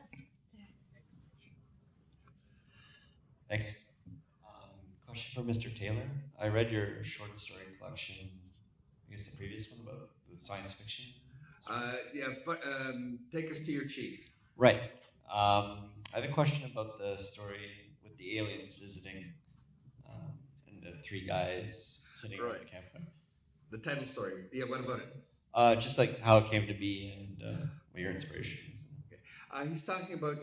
Thanks. Question for Mr. Taylor. I read your short story collection, I guess the previous one about the science fiction. Take us to your chief. Right. I have a question about the story with the aliens visiting, and the three guys sitting around the campfire. The title story. Yeah, what about it? Just like how it came to be and what your inspiration is. He's talking about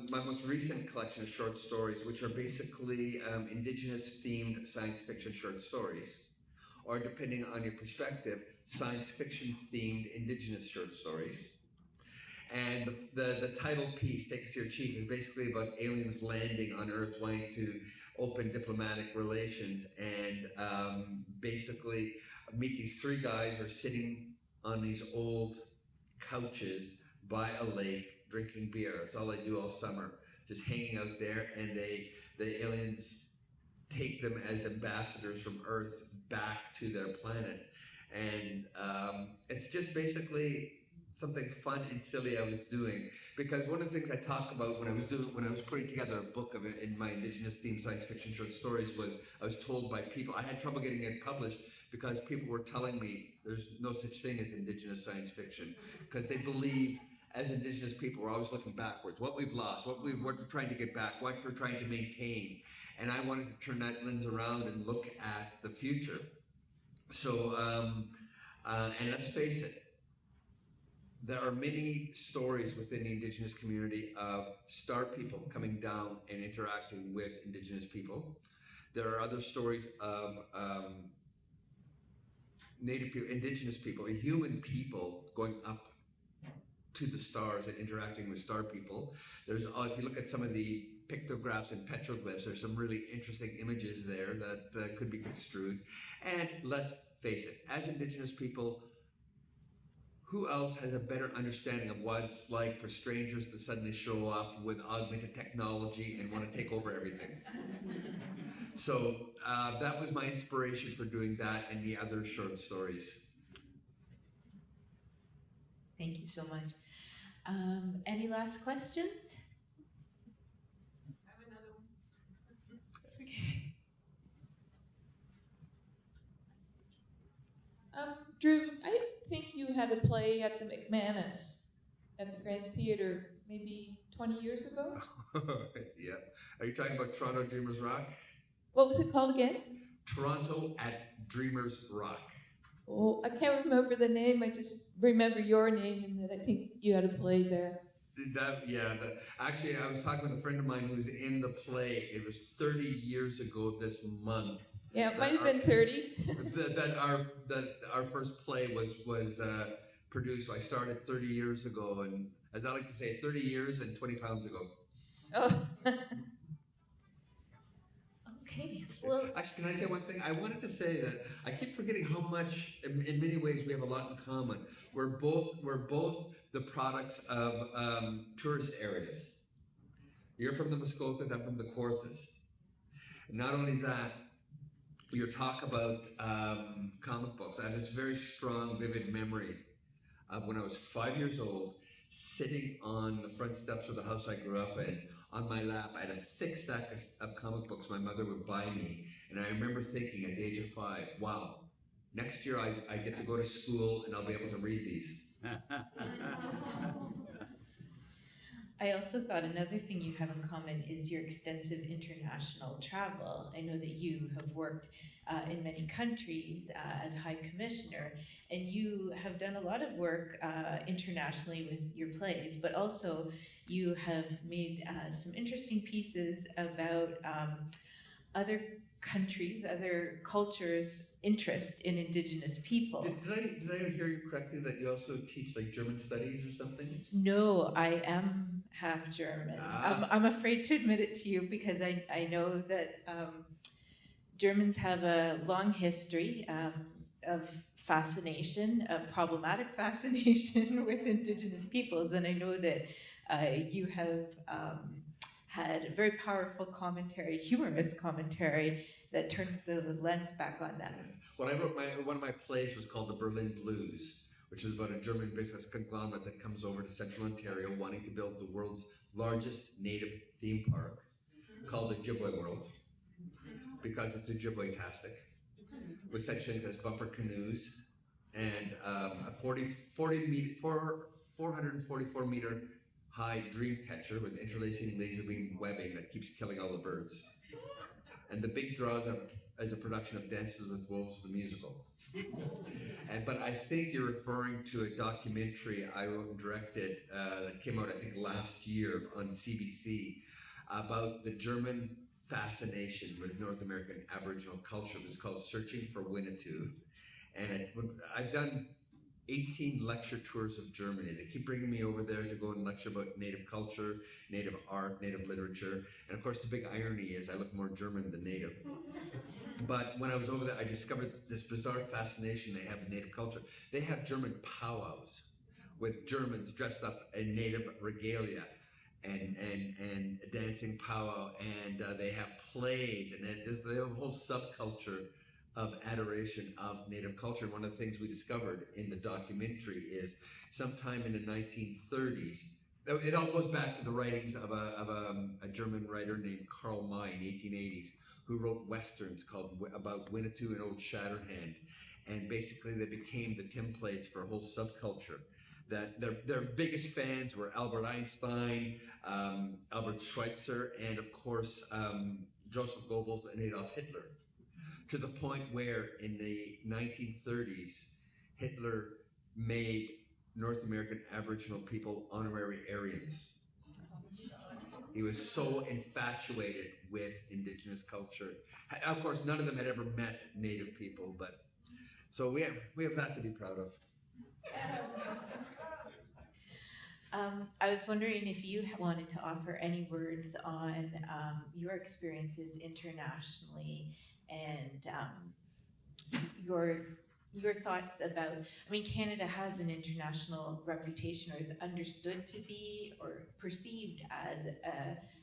my most recent collection of short stories, which are basically Indigenous-themed science fiction short stories, or depending on your perspective, science fiction-themed Indigenous short stories. And the title piece, Take Us to Your Chief, is basically about aliens landing on Earth, wanting to open diplomatic relations, and basically meet these three guys who are sitting on these old couches by a lake, drinking beer. That's all they do all summer, just hanging out there, and the aliens take them as ambassadors from Earth back to their planet. And it's just basically something fun and silly I was doing, because one of the things I talked about when I was putting together a book of it in my Indigenous themed science fiction short stories was I was told by people, I had trouble getting it published because people were telling me there's no such thing as Indigenous science fiction, because they believe as Indigenous people we're always looking backwards, what we've lost, what we're trying to get back, what we're trying to maintain. And I wanted to turn that lens around and look at the future. So, and let's face it, there are many stories within the Indigenous community of star people coming down and interacting with Indigenous people. There are other stories of Native people, Indigenous people, human people going up to the stars and interacting with star people. There's, if you look at some of the pictographs and petroglyphs, there's some really interesting images there that could be construed. And let's face it, as Indigenous people, who else has a better understanding of what it's like for strangers to suddenly show up with augmented technology and want to take over everything? So that was my inspiration for doing that and the other short stories. Thank you so much. Any last questions? I have another one. Okay. Drew, I think you had a play at the McManus at the Grand Theatre maybe 20 years ago. Yeah. Are you talking about Toronto Dreamers Rock? What was it called again? Toronto at Dreamers Rock. Oh, I can't remember the name. I just remember your name and that I think you had a play there. Actually, I was talking with a friend of mine who's in the play. It was 30 years ago this month. Yeah, it might have been 30. that our first play was produced. I started 30 years ago, and as I like to say, 30 years and 20 pounds ago. Oh. Okay. Well, actually, can I say one thing? I wanted to say that I keep forgetting how much, in many ways, we have a lot in common. We're both the products of tourist areas. You're from the Muskokas, I'm from the Kawarthas. Not only that, you talk about comic books. I have this very strong, vivid memory of when I was 5 years old, sitting on the front steps of the house I grew up in. On my lap, I had a thick stack of comic books my mother would buy me. And I remember thinking at the age of 5, wow, next year I get to go to school and I'll be able to read these. I also thought another thing you have in common is your extensive international travel. I know that you have worked in many countries as High Commissioner, and you have done a lot of work internationally with your plays, but also you have made some interesting pieces about other countries, other cultures' interest in Indigenous people. Did I hear you correctly that you also teach like German studies or something? No, I am half German. I'm afraid to admit it to you because I know that Germans have a long history of fascination, problematic fascination with Indigenous peoples, and I know that you have had a very powerful commentary, humorous commentary that turns the lens back on them. Well, I wrote one of my plays was called The Berlin Blues, which is about a German business conglomerate that comes over to central Ontario wanting to build the world's largest native theme park called the Ojibwe World, because it's Ojibwe-tastic, with such things as bumper canoes and a 444 meter high dream catcher with interlacing laser beam webbing that keeps killing all the birds. And the big draw is a production of Dances with Wolves, the musical. But I think you're referring to a documentary I wrote and directed that came out, I think, last year on CBC about the German fascination with North American Aboriginal culture. It was called Searching for Winnitude. And I've done 18 lecture tours of Germany. They keep bringing me over there to go and lecture about native culture, native art, native literature. And of course, the big irony is I look more German than native. But when I was over there, I discovered this bizarre fascination they have with native culture. They have German powwows with Germans dressed up in native regalia and dancing powwow, and they have plays, and they have a whole subculture of adoration of native culture. One of the things we discovered in the documentary is sometime in the 1930s, it all goes back to the writings of a German writer named Karl May in the 1880s, who wrote westerns about Winnetou and Old Shatterhand. And basically they became the templates for a whole subculture. That their biggest fans were Albert Einstein, Albert Schweitzer, and of course, Joseph Goebbels and Adolf Hitler. To the point where in the 1930s, Hitler made North American Aboriginal people honorary Aryans. He was so infatuated with Indigenous culture. Of course, none of them had ever met Native people, but so we have that to be proud of. I was wondering if you wanted to offer any words on your experiences internationally and your thoughts about, I mean, Canada has an international reputation, or is understood to be or perceived as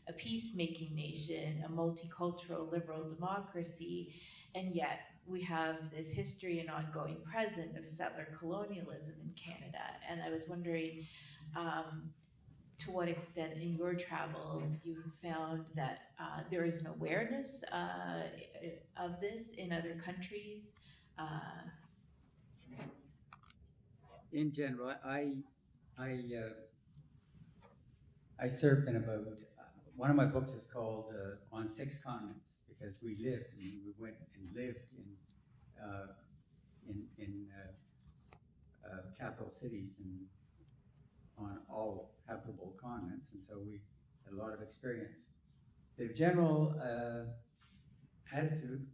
a peacemaking nation, a multicultural liberal democracy, and yet we have this history and ongoing present of settler colonialism in Canada. And I was wondering to what extent in your travels you have found that there is an awareness of this in other countries. In general, I served in about, one of my books is called On 6 Continents, because we went and lived in capital cities and on all habitable continents, and so we had a lot of experience. The general attitude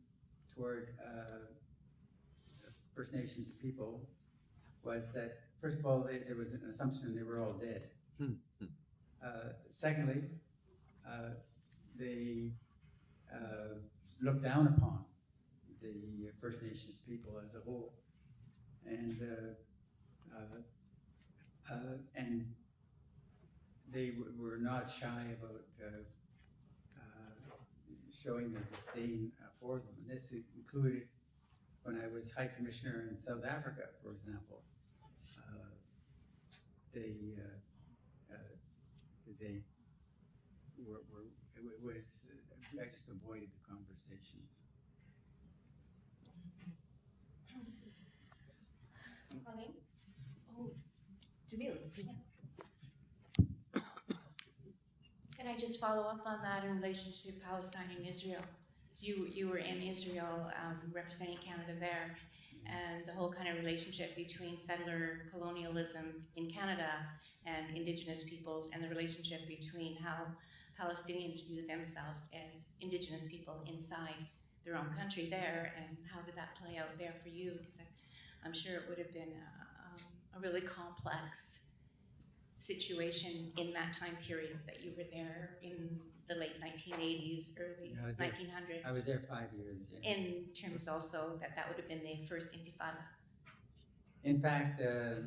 toward First Nations people was that, first of all, there was an assumption they were all dead. Secondly, they looked down upon the First Nations people as a whole, and they were not shy about showing their disdain for them. And this included when I was High Commissioner in South Africa, for example. I just avoided the conversations. Pauline? Oh, Jamil. Can I just follow up on that in relation to Palestine and Israel? You were in Israel representing Canada there, and the whole kind of relationship between settler colonialism in Canada and Indigenous peoples, and the relationship between how Palestinians view themselves as Indigenous people inside their own country there, and how did that play out there for you? Because I'm sure it would have been a really complex situation in that time period that you were there in the late 1980s, early 1900s. I was there 5 years. Yeah. In terms also that would have been the first intifada. In fact, it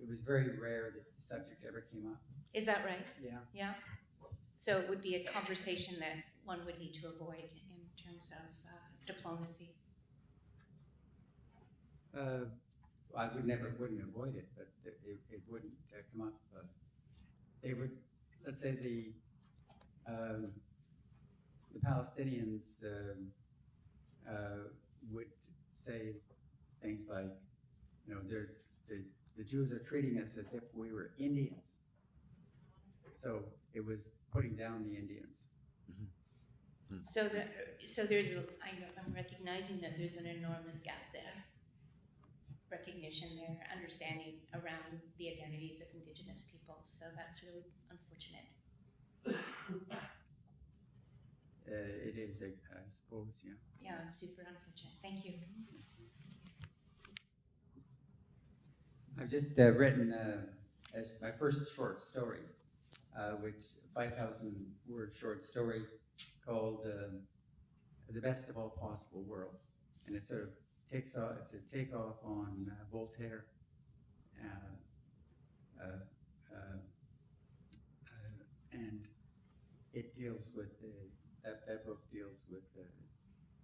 was very rare that the subject ever came up. Is that right? Yeah. Yeah. So it would be a conversation that one would need to avoid in terms of diplomacy. I wouldn't avoid it, but it wouldn't come up. They would, let's say the Palestinians would say things like, you know, the Jews are treating us as if we were Indians. So it was putting down the Indians. So there's, I'm recognizing that there's an enormous gap there. Recognition there, understanding around the identities of Indigenous peoples. So that's really unfortunate. It is, I suppose, yeah. Yeah, super unfortunate. Thank you. I've just written as my first short story, which 5,000 word short story called "The Best of All Possible Worlds," and it sort of takes off. It's a takeoff on Voltaire, and it deals with that book deals with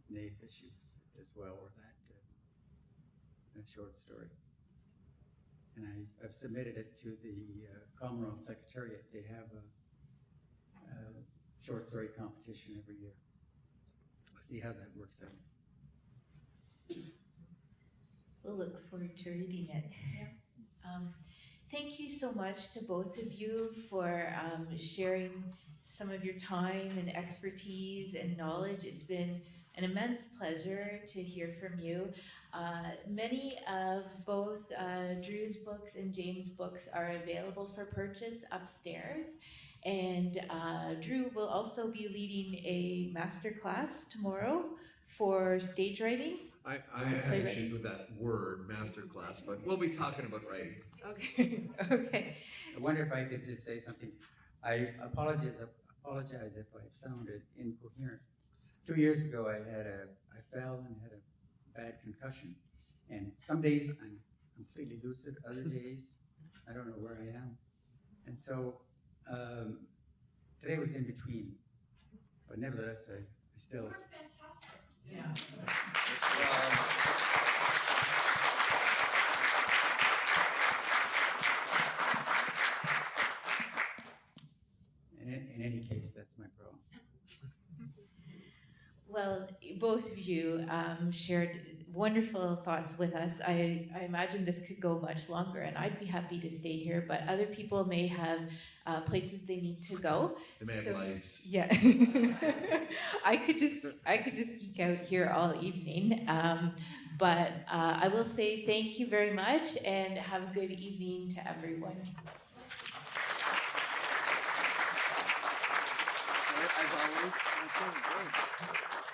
Native issues as well, or that short story. And I've submitted it to the Commonwealth Secretariat. They have a short story competition every year. We'll see how that works out. We'll look forward to reading it. Thank you so much to both of you for sharing some of your time and expertise and knowledge. It's been an immense pleasure to hear from you. Many of both Drew's books and James' books are available for purchase upstairs. And Drew will also be leading a master class tomorrow for stage writing. I have issues with that word, masterclass, but we'll be talking about writing. Okay. Okay. I wonder if I could just say something. I apologize if I've sounded incoherent. 2 years ago, I fell and had a bad concussion. And some days I'm completely lucid, other days I don't know where I am. And so today was in between, but nevertheless, I still. You're fantastic. Yeah. In any case, that's my problem. Well, both of you shared wonderful thoughts with us. I imagine this could go much longer, and I'd be happy to stay here, but other people may have places they need to go. They may have lives. Yeah. I could just geek out here all evening. But I will say thank you very much, and have a good evening to everyone. As always, great.